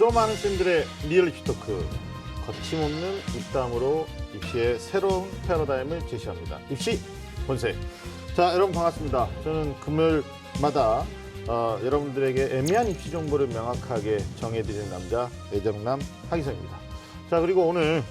좀 많은 쌤들의 리얼 입시 토크, 거침없는 입담으로 입시의 새로운 패러다임을 제시합니다. 입시 본색. 자, 여러분 반갑습니다. 저는 금요일마다 여러분들에게 애매한 입시 정보를 명확하게 정해드리는 남자 애정남 하기성입니다. 자, 그리고 오늘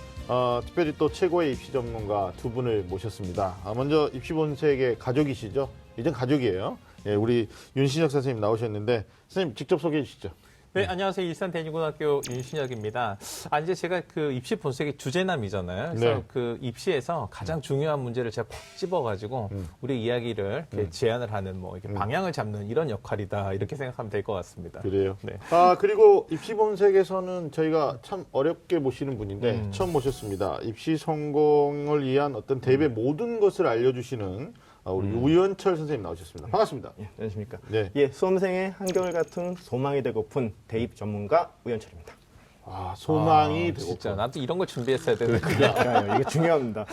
특별히 또 최고의 입시 전문가 두 분을 모셨습니다. 먼저 입시 본색의 가족이시죠? 이젠 가족이에요. 예, 우리 윤신혁 선생님 나오셨는데 선생님 직접 소개해 주시죠. 네, 안녕하세요. 일산대니고등학교 윤신혁입니다. 이제 제가 그 입시 본색의 주제남이잖아요. 그래서 네. 그 입시에서 가장 중요한 문제를 제가 콕 집어가지고 우리 이야기를 이렇게 제안을 하는 뭐 이렇게 방향을 잡는 이런 역할이다. 이렇게 생각하면 될 것 같습니다. 그래요. 네. 그리고 입시 본색에서는 저희가 참 어렵게 모시는 분인데 처음 모셨습니다. 입시 성공을 위한 어떤 대입의 모든 것을 알려주시는 우리 우연철 선생님 나오셨습니다. 반갑습니다. 예, 안녕하십니까. 네. 예, 수험생의 한결같은 소망이 되고픈 대입 전문가 우현철입니다. 소망이 되고. 진짜 나도 이런 걸 준비했어야 되는데. 그러니까요, 이게 중요합니다.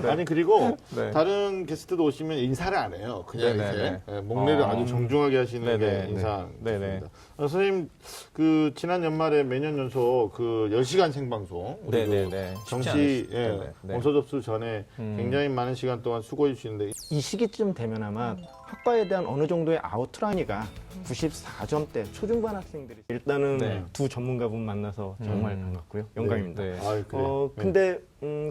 아니 그리고 네. 다른 게스트도 오시면 인사를 안 해요. 그냥 네네네. 이제 목례를 아주 정중하게 하시는 네네. 게 인상. 네네. 선생님 그 지난 연말에 매년 연속 그 10시간 생방송 우리 네네네. 그 쉽지 정시 않으실 텐데. 네. 원서 접수 전에 굉장히 많은 시간 동안 수고해 주시는데 이 시기쯤 되면 아마 학과에 대한 어느 정도의 아웃라인이가 94점대 초중반 학생들이 일단은 네. 두 전문가분 만나서 정말 반갑고요. 영광입니다. 네. 아이, 그래요. 근데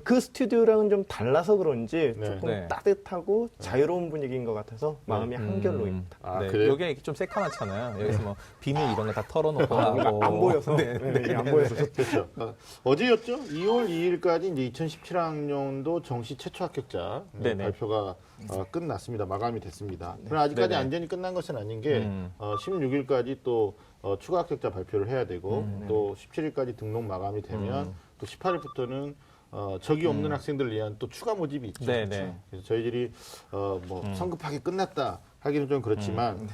그 스튜디오랑은 좀 달라서 그런지 네. 조금 네. 따뜻하고 자유로운 분위기인 것 같아서 마음이 한결로입니다. 네. 그래요? 여기 좀 새카맣잖아요. 여기서 뭐 비밀 이런 거 다 털어놓고 하고. 안 보여서 네. 이게 안 보여서 그렇죠. 어제였죠? 2월 2일까지 이제 2017학년도 정시 최초 합격자 네네. 발표가 끝났습니다. 마감이 됐습니다. 그러나 아직까지 네네. 안전이 끝난 것은 아닌 게 16일까지 또 추가 합격자 발표를 해야 되고 또 17일까지 등록 마감이 되면 또 18일부터는 적이 없는 학생들을 위한 또 추가 모집이 있죠. 네네. 그래서 저희들이 뭐 성급하게 끝났다 하기는 좀 그렇지만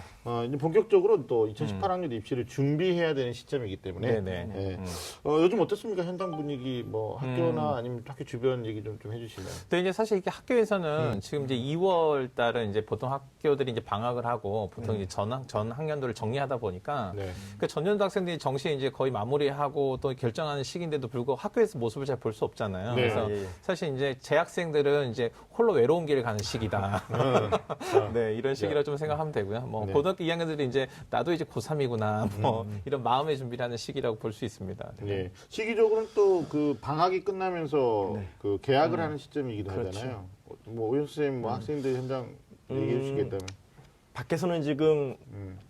이제 본격적으로 또 2018학년 입시를 준비해야 되는 시점이기 때문에 네네. 예. 요즘 어떻습니까? 현장 분위기 뭐 학교나 아니면 학교 주변 얘기 좀 해주시면. 근데 이제 사실 이게 학교에서는 지금 이제 2월 달은 이제 보통 학교들이 이제 방학을 하고 보통 이제 전 학년도를 정리하다 보니까 네. 그 전년도 학생들이 정시 이제 거의 마무리하고 또 결정하는 시기인데도 불구하고 학교에서 모습을 잘 볼 수 없잖아요. 네. 그래서 예, 예. 사실 이제 재학생들은 이제 홀로 외로운 길을 가는 시기다. 네, 이런 시기라 좀 생각하면 되고요. 뭐 네. 고등학교 2학년들이 이제 나도 이제 고3이구나 뭐 이런 마음의 준비를 하는 시기라고 볼 수 있습니다. 예. 시기적으로는 또 그 방학이 끝나면서 네. 그 개학을 하는 시점이기도 그렇죠. 하잖아요. 뭐 오현 선생님, 뭐 학생들 현장 얘기해 주시겠다면. 밖에서는 지금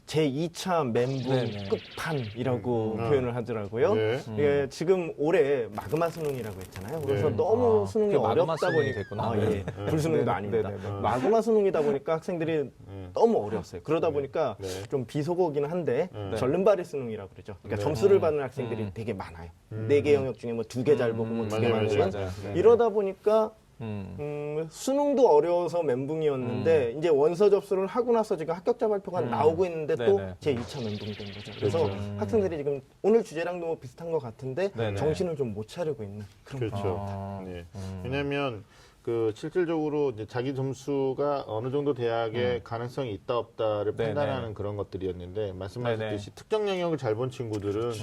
제2차 멘붕 네네. 끝판이라고 표현을 하더라고요. 네. 이게 지금 올해 마그마 수능이라고 했잖아요. 그래서 네. 너무 수능이 그게 마그마 어렵다 수능이 보니까 됐구나. 예. 불수능도 네. 아닙니다. 네, 네, 네. 마그마 수능이다 보니까 학생들이 너무 어려웠어요. 그러다 보니까 네. 좀 비속어기는 한데 네. 절름발이 수능이라고 그러죠. 그러니까 네. 점수를 받는 학생들이 되게 많아요. 네 개 영역 중에 뭐 2개 잘 보고 뭐 2개 맞아요, 맞으면 맞아요. 네. 이러다 보니까 음. 수능도 어려워서 멘붕이었는데 이제 원서 접수를 하고 나서 지금 합격자 발표가 나오고 있는데 또 네네. 제 2차 멘붕이 된 거죠. 그래서 그렇죠. 학생들이 지금 오늘 주제랑도 뭐 비슷한 것 같은데 네네. 정신을 좀 못 차리고 있는 그런 그렇죠. 아. 네. 왜냐하면 그 실질적으로 이제 자기 점수가 어느 정도 대학에 가능성이 있다 없다를 네네. 판단하는 그런 것들이었는데 말씀하셨듯이 네네. 특정 영역을 잘 본 친구들은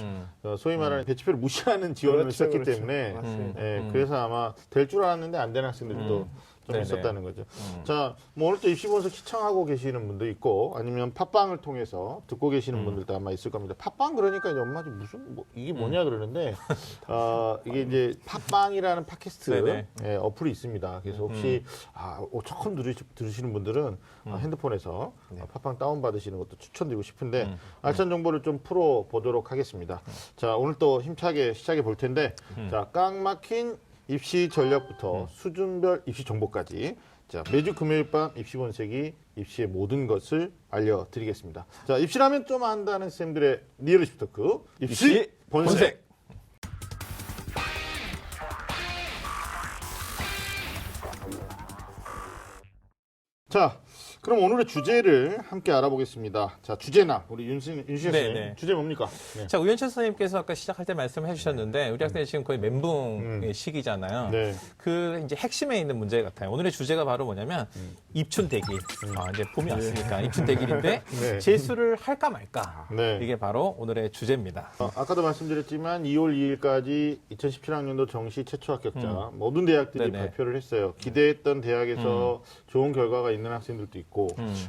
소위 말하는 배치표를 무시하는 지원을 그렇죠, 했기 그렇죠. 때문에 맞습니다. 그래서 아마 될 줄 알았는데 안 되는 학생들도 좀 네네. 있었다는 거죠. 자, 뭐 오늘 또 입시 본색 시청하고 계시는 분도 있고 아니면 팟빵을 통해서 듣고 계시는 분들도 아마 있을 겁니다. 팟빵 그러니까 이제 엄마들이 무슨 뭐 이게 뭐냐 그러는데 이게 이제 팟빵이라는 팟캐스트 네네. 예, 어플이 있습니다. 그래서 혹시 처음 들으시는 분들은 핸드폰에서 팟빵 다운 받으시는 것도 추천드리고 싶은데 알찬 정보를 좀 풀어 보도록 하겠습니다. 자, 오늘 또 힘차게 시작해 볼 텐데 자, 꽉 막힌 입시 전략부터 수준별 입시 정보까지 자, 매주 금요일 밤 입시 본색이 입시의 모든 것을 알려드리겠습니다. 자, 입시라면 좀 안다는 쌤들의 리얼 입시 토크 입시 본색. 자, 그럼 오늘의 주제를 함께 알아보겠습니다. 자, 주제나 우리 윤신 선생님 네. 주제 뭡니까? 네. 자, 우현철 선생님께서 아까 시작할 때 말씀해 주셨는데 우리 학생이 지금 거의 멘붕의 시기잖아요. 네. 그 이제 핵심에 있는 문제 같아요. 오늘의 주제가 바로 뭐냐면 입춘대길. 이제 봄이 왔으니까 입춘대길인데 네. 재수를 할까 말까. 네. 이게 바로 오늘의 주제입니다. 아까도 말씀드렸지만 2월 2일까지 2017학년도 정시 최초 합격자 모든 대학들이 네네. 발표를 했어요. 기대했던 대학에서 좋은 결과가 있는 학생들도 있고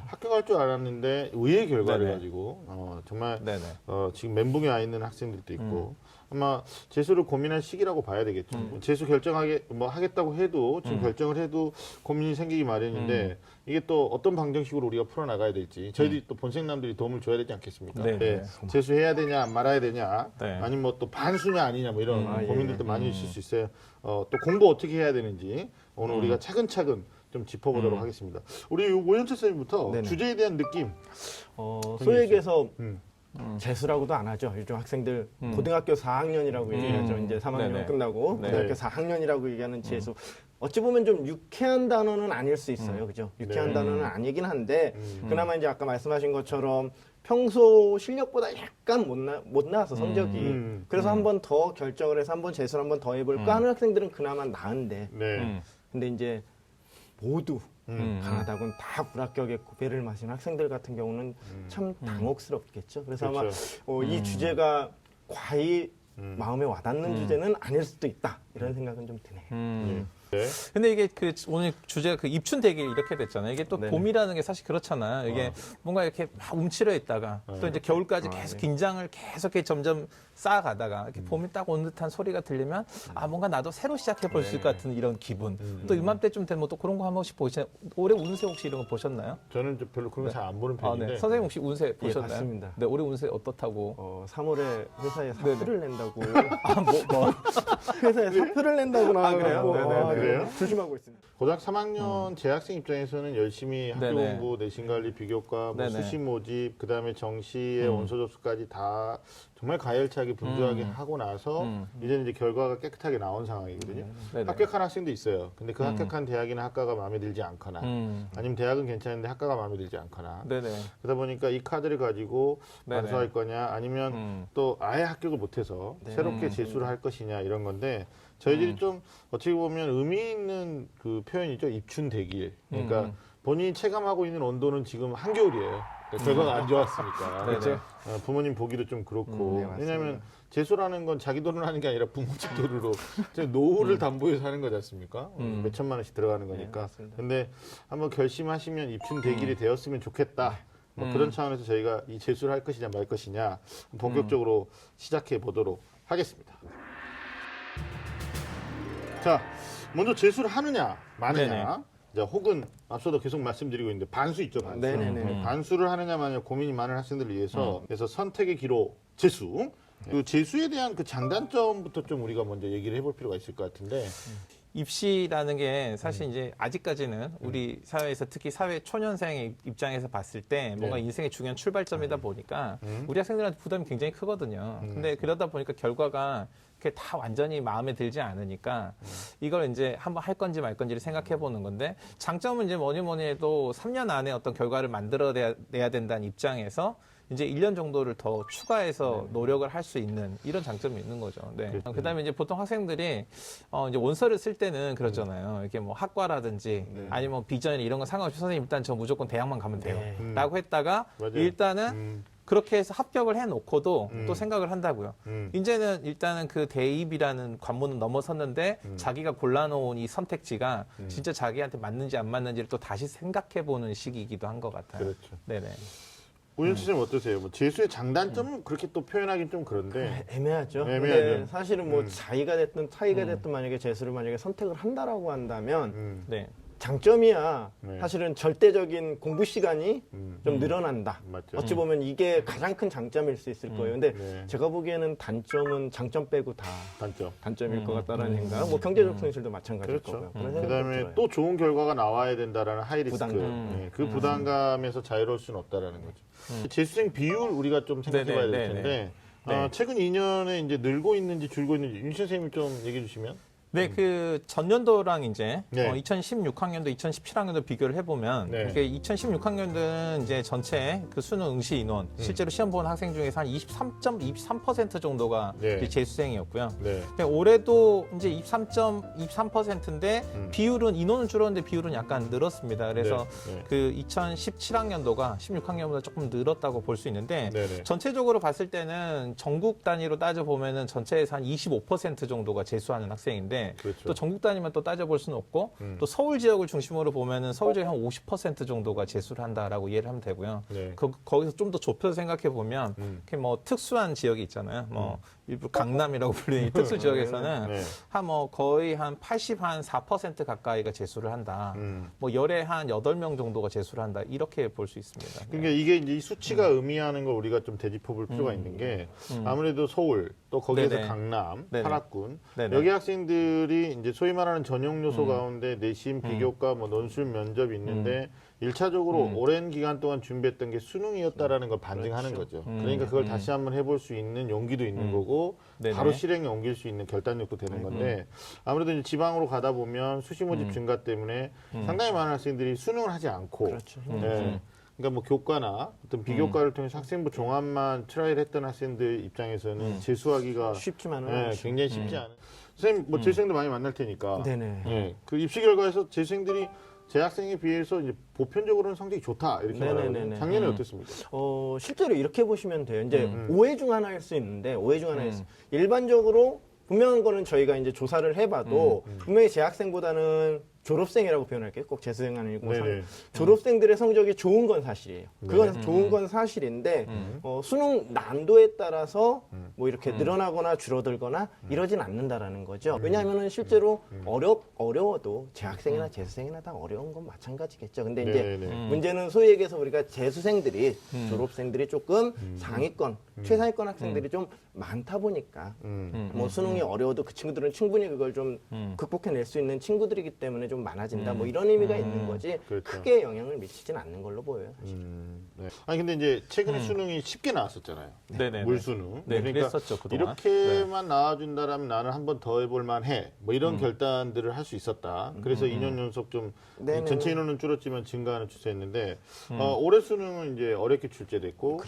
합격할 줄 알았는데 의외의 결과를 네네. 가지고 정말 네네. 지금 멘붕에 와 있는 학생들도 있고 아마 재수를 고민할 시기라고 봐야 되겠죠. 재수 결정하게 뭐 하겠다고 해도 지금 결정을 해도 고민이 생기기 마련인데 이게 또 어떤 방정식으로 우리가 풀어나가야 될지 저희들이 또 본생남들이 도움을 줘야 되지 않겠습니까? 네네. 재수해야 되냐 말아야 되냐 네. 아니면 뭐 또 반수냐 아니냐 뭐 이런 고민들도 많이 있을 수 있어요. 또 공부 어떻게 해야 되는지 오늘 우리가 차근차근 좀 짚어보도록 하겠습니다. 우리 오현철 선생님부터 네네. 주제에 대한 느낌. 소위 얘기해서 음. 재수라고도 안 하죠. 요즘 학생들 고등학교 4학년이라고 얘기하죠. 이제 3학년 네네. 끝나고 네. 고등학교 4학년이라고 얘기하는 재수. 어찌 보면 좀 유쾌한 단어는 아닐 수 있어요. 그죠? 유쾌한 네. 단어는 아니긴 한데 그나마 이제 아까 말씀하신 것처럼 평소 실력보다 약간 못 나와서 성적이 그래서 한 번 더 결정을 해서 한 번 재수를 한 번 더 해볼까 하는 학생들은 그나마 나은데 네. 근데 이제 모두 가나다군 다 불합격에 고배를 마신 학생들 같은 경우는 참 당혹스럽겠죠. 그래서 그렇죠. 아마 이 주제가 과히 마음에 와닿는 주제는 아닐 수도 있다 이런 생각은 좀 드네요. 네. 근데 이게 그 오늘 주제가 그 입춘대길 이렇게 됐잖아요. 이게 또 네네. 봄이라는 게 사실 그렇잖아요. 이게 뭔가 이렇게 막 움츠려 있다가 또 이제 겨울까지 계속 긴장을 계속 이렇게 점점 쌓아가다가 이렇게 봄이 딱 온 듯한 소리가 들리면 뭔가 나도 새로 시작해 볼 수 있을 것 같은 이런 기분. 또 이맘때쯤 되면 또 그런 거 한 번씩 보시나요? 올해 운세 혹시 이런 거 보셨나요? 저는 좀 별로 그런 거 잘 안 보는 아, 편인데. 네. 선생님 혹시 운세 보셨나요? 봤습니다. 네, 올해 운세 어떻다고? 3월에 회사에 네네. 사표를 낸다고 회사에 사표를 낸다고 나와가지고 네네. 그래요? 조심하고 있습니다. 고등학교 3학년 재학생 입장에서는 열심히 학교 네네. 공부, 내신 관리, 비교과, 뭐 네네. 수시 모집, 그다음에 정시의 원서 접수까지 다 정말 가열차게 분주하게 하고 나서 이제 결과가 깨끗하게 나온 상황이거든요. 네네. 합격한 학생도 있어요. 근데 그 합격한 대학이나 학과가 마음에 들지 않거나 아니면 대학은 괜찮은데 학과가 마음에 들지 않거나 네네. 그러다 보니까 이 카드를 가지고 네네. 반수할 거냐 아니면 또 아예 합격을 못해서 새롭게 재수를 할 것이냐 이런 건데 저희들이 좀 어떻게 보면 의미 있는 그 표현이죠. 입춘대길. 그러니까 본인이 체감하고 있는 온도는 지금 한겨울이에요. 그러니까 결과가 안 좋았으니까. 그렇죠. 부모님 보기도 좀 그렇고. 네, 맞습니다. 왜냐하면 재수라는 건 자기 돈으로 하는 게 아니라 부모집 돈으로 노후를 담보해서 하는 거지 않습니까? 몇 천만 원씩 들어가는 거니까. 맞습니다. 근데 한번 결심하시면 입춘대길이 되었으면 좋겠다. 뭐 그런 차원에서 저희가 이 재수를 할 것이냐 말 것이냐 본격적으로 시작해 보도록 하겠습니다. 자, 먼저 재수를 하느냐 마느냐. 네네. 자, 혹은 앞서도 계속 말씀드리고 있는데 반수 있죠, 반수. 네네네. 반수를 하느냐 마느냐 고민이 많은 학생들을 위해서 그래서 선택의 기로 재수. 그 재수에 대한 그 장단점부터 좀 우리가 먼저 얘기를 해볼 필요가 있을 것 같은데. 입시라는 게 사실 이제 아직까지는 우리 사회에서 특히 사회 초년생의 입장에서 봤을 때 뭔가 네. 인생의 중요한 출발점이다 보니까 우리 학생들한테 부담이 굉장히 크거든요. 근데 그러다 보니까 결과가 그게 다 완전히 마음에 들지 않으니까 이걸 이제 한번 할 건지 말 건지를 생각해 보는 건데 장점은 이제 뭐니 뭐니 해도 3년 안에 어떤 결과를 만들어내야 된다는 입장에서 이제 1년 정도를 더 추가해서 노력을 할 수 있는 이런 장점이 있는 거죠. 네. 그다음에 이제 보통 학생들이 이제 원서를 쓸 때는 그러잖아요. 이게 뭐 학과라든지 아니면 뭐 비전이나 이런 거 상관없이 선생님 일단 저 무조건 대학만 가면 돼요.라고 했다가 맞아요. 일단은 그렇게 해서 합격을 해놓고도 또 생각을 한다고요. 이제는 일단은 그 대입이라는 관문은 넘어섰는데 자기가 골라놓은 이 선택지가 진짜 자기한테 맞는지 안 맞는지를 또 다시 생각해보는 시기이기도 한 것 같아요. 그렇죠. 네네. 우현수 선생님 어떠세요? 뭐 재수의 장단점은 그렇게 또 표현하긴 좀 그런데. 애매하죠. 애매하죠. 근데 사실은 뭐 자의가 됐든 타의가 됐든 만약에 재수를 만약에 선택을 한다라고 한다면 네. 장점이야. 네. 사실은 절대적인 공부 시간이 좀 늘어난다. 맞죠. 어찌 보면 이게 가장 큰 장점일 수 있을 거예요. 근데 네. 제가 보기에는 단점은 장점 빼고 다 단점. 단점일 것 같다라는 생각. 뭐 경제적 손실도 마찬가지일 그렇죠. 거고요. 그런 생각이 그다음에 들어요. 또 좋은 결과가 나와야 된다라는 하이리스크. 부담감. 네, 그 부담감에서 자유로울 수는 없다라는 거죠. 재수생 비율 우리가 좀 생각해봐야 될 네네, 텐데 네. 최근 2년에 이제 늘고 있는지 줄고 있는지 윤 선생님이 좀 얘기해 주시면. 네, 그 전년도랑 이제 네. 2016학년도, 2017학년도 비교를 해보면 네. 이게 2016학년도는 이제 전체 그 수능 응시 인원 실제로 시험 본 학생 중에서 한 23% 정도가 네. 이제 재수생이었고요. 네. 근데 올해도 이제 23.23%인데 비율은 인원은 줄었는데 비율은 약간 늘었습니다. 그래서 네. 네. 그 2017학년도가 16학년보다 조금 늘었다고 볼 수 있는데 네네. 전체적으로 봤을 때는 전국 단위로 따져 보면은 전체에서 한 25% 정도가 재수하는 학생인데 그렇죠. 또 전국 단위만 또 따져 볼 수는 없고 또 서울 지역을 중심으로 보면은 서울 지역 한 50% 정도가 재수를 한다라고 이해를 하면 되고요. 네. 거기서 좀 더 좁혀서 생각해 보면 이렇게 뭐 특수한 지역이 있잖아요. 뭐 일부 강남이라고 불리는 이 특수 지역에서는 네. 한 뭐 거의 한 4% 가까이가 재수를 한다. 뭐 열에 한 8명 정도가 재수를 한다. 이렇게 볼 수 있습니다. 그러니까 이게 이제 이 수치가 의미하는 걸 우리가 좀 되짚어 볼 필요가 있는 게 아무래도 서울 또 거기에서 네네. 강남, 네네. 파락군 네네. 여기 학생들이 이제 소위 말하는 전형 요소 가운데 내신, 비교과, 뭐 논술, 면접이 있는데 일차적으로 오랜 기간 동안 준비했던 게 수능이었다라는 걸 반증하는 거죠. 그러니까 그걸 다시 한번 해볼 수 있는 용기도 있는 거고 네네. 바로 실행에 옮길 수 있는 결단력도 되는 건데 아무래도 이제 지방으로 가다 보면 수시 모집 증가 때문에 상당히 많은 학생들이 수능을 하지 않고 그렇죠. 네. 그러니까 뭐 교과나 어떤 비교과를 통해서 학생부 종합만 트라이했던 학생들 입장에서는 재수하기가 쉽지만은 네, 않죠. 굉장히 쉽지 않은. 선생님 뭐 재수생들 많이 만날 테니까. 네네. 네, 그 입시 결과에서 재수생들이 재학생에 비해서 이제 보편적으로는 성적이 좋다 이렇게 말하거든요. 네네네네. 작년에 어땠습니까? 실제로 이렇게 보시면 돼요. 이제 오해 중 하나일 수 있는데 오해 중 하나일 수. 일반적으로 분명한 거는 저희가 이제 조사를 해봐도 분명히 재학생보다는 졸업생이라고 표현할게요. 꼭 재수생 아니고 네네. 졸업생들의 성적이 좋은 건 사실이에요. 그건 좋은 건 사실인데 수능 난도에 따라서 뭐 이렇게 늘어나거나 줄어들거나 이러진 않는다라는 거죠. 왜냐하면은 실제로 어려워도 재학생이나 재수생이나 다 어려운 건 마찬가지겠죠. 근데 이제 네네. 문제는 소위 얘기해서 우리가 재수생들이 졸업생들이 조금 상위권, 최상위권 학생들이 좀 많다 보니까 뭐 수능이 어려워도 그 친구들은 충분히 그걸 좀 극복해낼 수 있는 친구들이기 때문에 좀 많아진다. 뭐 이런 의미가 있는 거지 그렇죠. 크게 영향을 미치진 않는 걸로 보여요. 사실. 네. 아니 근데 이제 최근에 수능이 쉽게 나왔었잖아요. 네네네. 물수능. 네, 그러니까 그랬었죠, 그동안. 이렇게만 나와준다라면 나는 한 번 더 해볼 만해. 뭐 이런 결단들을 할 수 있었다. 그래서 2년 연속 좀 네네네. 전체 인원은 줄었지만 증가하는 추세였는데 올해 수능은 이제 어렵게 출제됐고,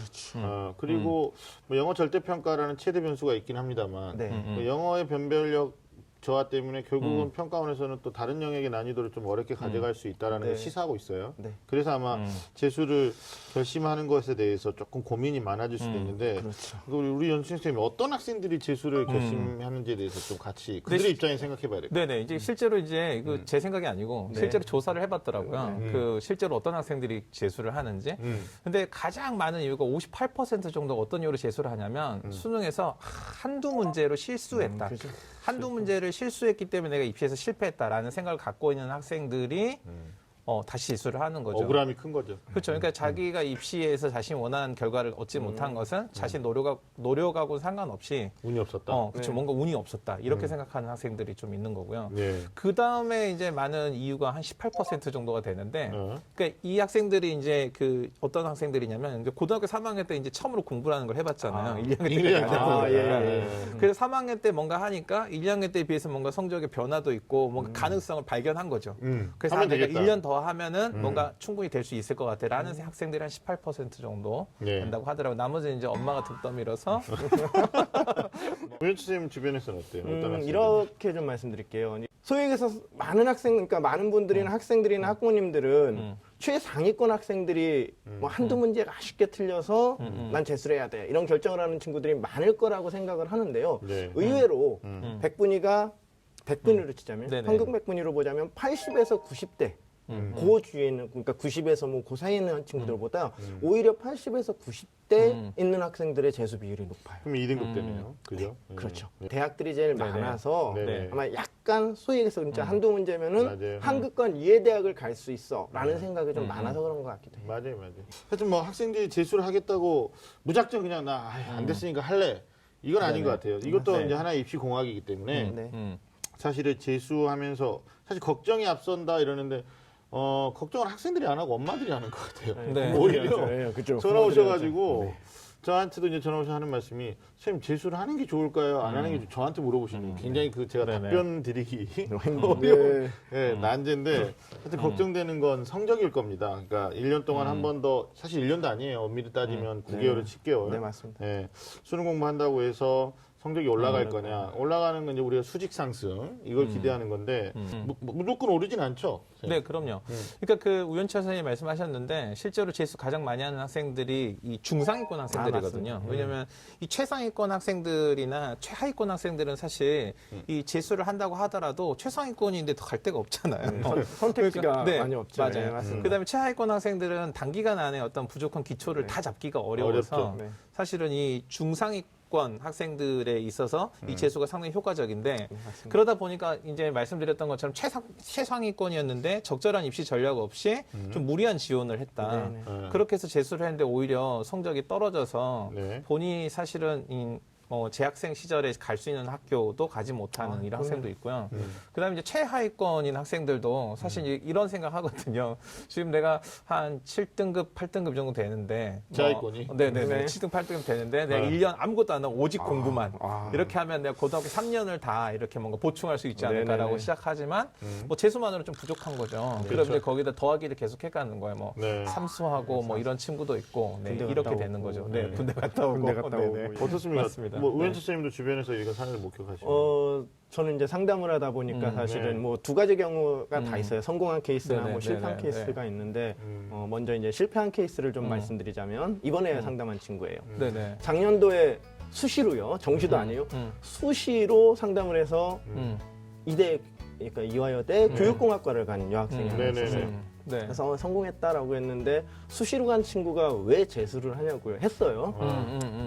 그리고 뭐 영어 절대평가라는 최대 변수가 있긴 합니다만, 네. 뭐 영어의 변별력 저하 때문에 결국은 평가원에서는 또 다른 영역의 난이도를 좀 어렵게 가져갈 수 있다라는 걸 네. 시사하고 있어요. 네. 그래서 아마 재수를 결심하는 것에 대해서 조금 고민이 많아질 수도 있는데 그렇죠. 우리 연수생 선생님 어떤 학생들이 재수를 결심하는지에 대해서 좀 같이 그들의 입장에 생각해봐야 될것 같아요. 네네. 이제 실제로 이제 그 제 생각이 아니고 실제로 조사를 해봤더라고요. 그 실제로 어떤 학생들이 재수를 하는지. 근데 가장 많은 이유가 58% 정도가 어떤 이유로 재수를 하냐면 수능에서 한두 문제로 실수했다. 그렇죠. 한두 문제를 실수했기 때문에 내가 입시에서 실패했다라는 생각을 갖고 있는 학생들이 다시 재수를 하는 거죠. 억울함이 큰 거죠. 그렇죠. 그러니까 자기가 입시에서 자신이 원하는 결과를 얻지 못한 것은 자신 노력하고 상관없이 운이 없었다. 그렇죠. 네. 뭔가 운이 없었다. 이렇게 생각하는 학생들이 좀 있는 거고요. 네. 그 다음에 이제 많은 이유가 한 18% 정도가 되는데, 어. 그러니까 이 학생들이 이제 그 어떤 학생들이냐면 이제 고등학교 3학년 때 이제 처음으로 공부라는 걸 해봤잖아요. 1학년 때 일년 안 해보니까. 예. 그래서 3학년 때 뭔가 하니까 1학년 때에 비해서 뭔가 성적의 변화도 있고 뭔가 가능성을 발견한 거죠. 그래서 하면 내가 되겠다. 1년 더 하면은 뭔가 충분히 될 수 있을 것 같아라는 학생들이 한 18% 정도 네. 된다고 하더라고요. 나머지는 이제 엄마가 등 떠밀어서 우현수 선생님 주변에서는 어때요? 어떤 학생들? 이렇게 좀 말씀드릴게요. 소위 얘기해서 많은 학생, 그러니까 많은 분들이나 학생들이나 학부모님들은 최상위권 학생들이 뭐 한두 문제가 아쉽게 틀려서 난 재수를 해야 돼. 이런 결정을 하는 친구들이 많을 거라고 생각을 하는데요. 네. 의외로 100분위로 치자면 네네. 한국 100분위로 보자면 80에서 90대 그 주위에 있는 그러니까 90에서 뭐 그 사이에 있는 친구들보다 오히려 80에서 90대 있는 학생들의 재수 비율이 높아요. 그럼 2등급 되네요. 그죠? 네. 그렇죠. 네. 대학들이 제일 네네. 많아서 네네. 아마 약간 소위 얘기해서 진짜 한두 문제면은 맞아요. 한국권 이해대학을 갈 수 있어라는 생각이 좀 많아서 그런 것 같기도 해요. 맞아요. 하여튼 뭐 학생들이 재수를 하겠다고 무작정 그냥 나 안 됐으니까 할래. 이건 아닌 것 같아요. 이것도 맞아요. 이제 하나의 입시 공학이기 때문에 네. 사실은 재수하면서 사실 걱정이 앞선다 이러는데 걱정을 학생들이 안 하고 엄마들이 하는 것 같아요. 네. 오히려 네, 그죠. 전화 오셔가지고 저한테도 이제 전화 오셔서 하는 말씀이 선생님 재수를 하는 게 좋을까요? 안 하는 게 저한테 물어보시는 게 굉장히 그 제가 네네. 답변 드리기 네. 어려운 난제인데 하여튼 걱정되는 건 성적일 겁니다. 그러니까 1년 동안 한 번 더 사실 1년도 아니에요. 엄밀히 따지면 9개월에 10개월. 네, 맞습니다. 예, 수능 공부한다고 해서 성적이 올라갈 거냐? 올라가는 건 이제 우리가 수직 상승 이걸 기대하는 건데 무조건 오르진 않죠. 네, 그럼요. 그러니까 그 우연치 선생님이 말씀하셨는데 실제로 재수 가장 많이 하는 학생들이 이 중상위권 학생들이거든요. 왜냐하면 이 최상위권 학생들이나 최하위권 학생들은 사실 이 재수를 한다고 하더라도 최상위권인데 더 갈 데가 없잖아요. 선택지가 네, 많이 없죠. 맞아요. 네, 맞습니다. 그다음에 최하위권 학생들은 단기간 안에 어떤 부족한 기초를 다 잡기가 어려워서 어렵죠. 네. 사실은 이 중상위권 학생들에 있어서 이 재수가 상당히 효과적인데 맞습니다. 그러다 보니까 이제 말씀드렸던 것처럼 최상위권이었는데 적절한 입시 전략 없이 좀 무리한 지원을 했다. 네네. 네. 그렇게 해서 재수를 했는데 오히려 성적이 떨어져서 네. 본인이 사실은 재학생 시절에 갈 수 있는 학교도 가지 못하는 이런 학생도 있고요. 그다음에 이제 최하위권인 학생들도 사실 이런 생각 하거든요. 지금 내가 한 7등급, 8등급 정도 되는데 최하위권이? 네네네. 네. 7등, 8등급 되는데 내가 네. 1년 아무것도 안 하고 오직 공부만 아. 이렇게 하면 내가 고등학교 3년을 다 이렇게 뭔가 보충할 수 있지 않을까라고 네네네. 시작하지만 뭐 재수만으로 좀 부족한 거죠. 그럼 그렇죠. 이제 거기다 더하기를 계속 해가는 거예요. 뭐 네. 삼수하고 뭐 이런 친구도 있고 네, 군대 이렇게 갔다 되는 오고. 거죠. 네. 네, 군대 갔다 오고. 군대 갔다 오고. 네네. 어떻습니까? 맞습니다. 뭐 우현철 네. 선생님도 주변에서 이런 사례를 목격하시나요? 저는 이제 상담을 하다 보니까 네. 사실은 뭐 두 가지 경우가 다 있어요. 성공한 케이스나 네네, 뭐 실패한 네네, 케이스가 있는데 음. 먼저 이제 실패한 케이스를 좀 말씀드리자면 이번에 상담한 친구예요. 네네. 작년도에 수시로요. 정시도 아니에요. 수시로 상담을 해서 이대 그러니까 이화여대 교육공학과를 간 여학생이 하나 네네네. 있었어요. 네. 그래서 성공했다라고 했는데 수시로 간 친구가 왜 재수를 하냐고요. 했어요.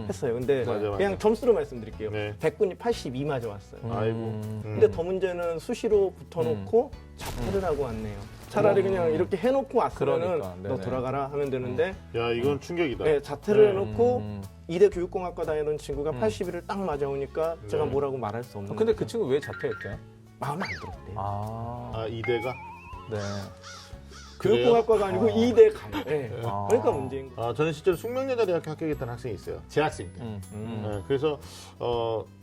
했어요. 근데 맞아, 맞아. 그냥 점수로 말씀드릴게요. 네. 100분이 82 맞아왔어요. 아이고. 근데 더 문제는 수시로 붙어놓고 자퇴를 하고 왔네요. 차라리 그냥 이렇게 해놓고 왔으면은 그러니까, 너 네네. 돌아가라 하면 되는데 야 이건 충격이다. 네, 자퇴를 네. 해놓고 이대 교육공학과 다니던 친구가 81을 딱 맞아오니까 제가 네. 뭐라고 말할 수 없는 근데 거죠. 그 친구 왜 자퇴했대요? 마음에 안 들었대요. 아 이대가? 네. 교육공학과가 아니고 이대 간. 네. 아. 그러니까 문제인 거예요. 저는 실제로 숙명여자대학교 합격했던 학생이 있어요. 재학생 때. 네, 그래서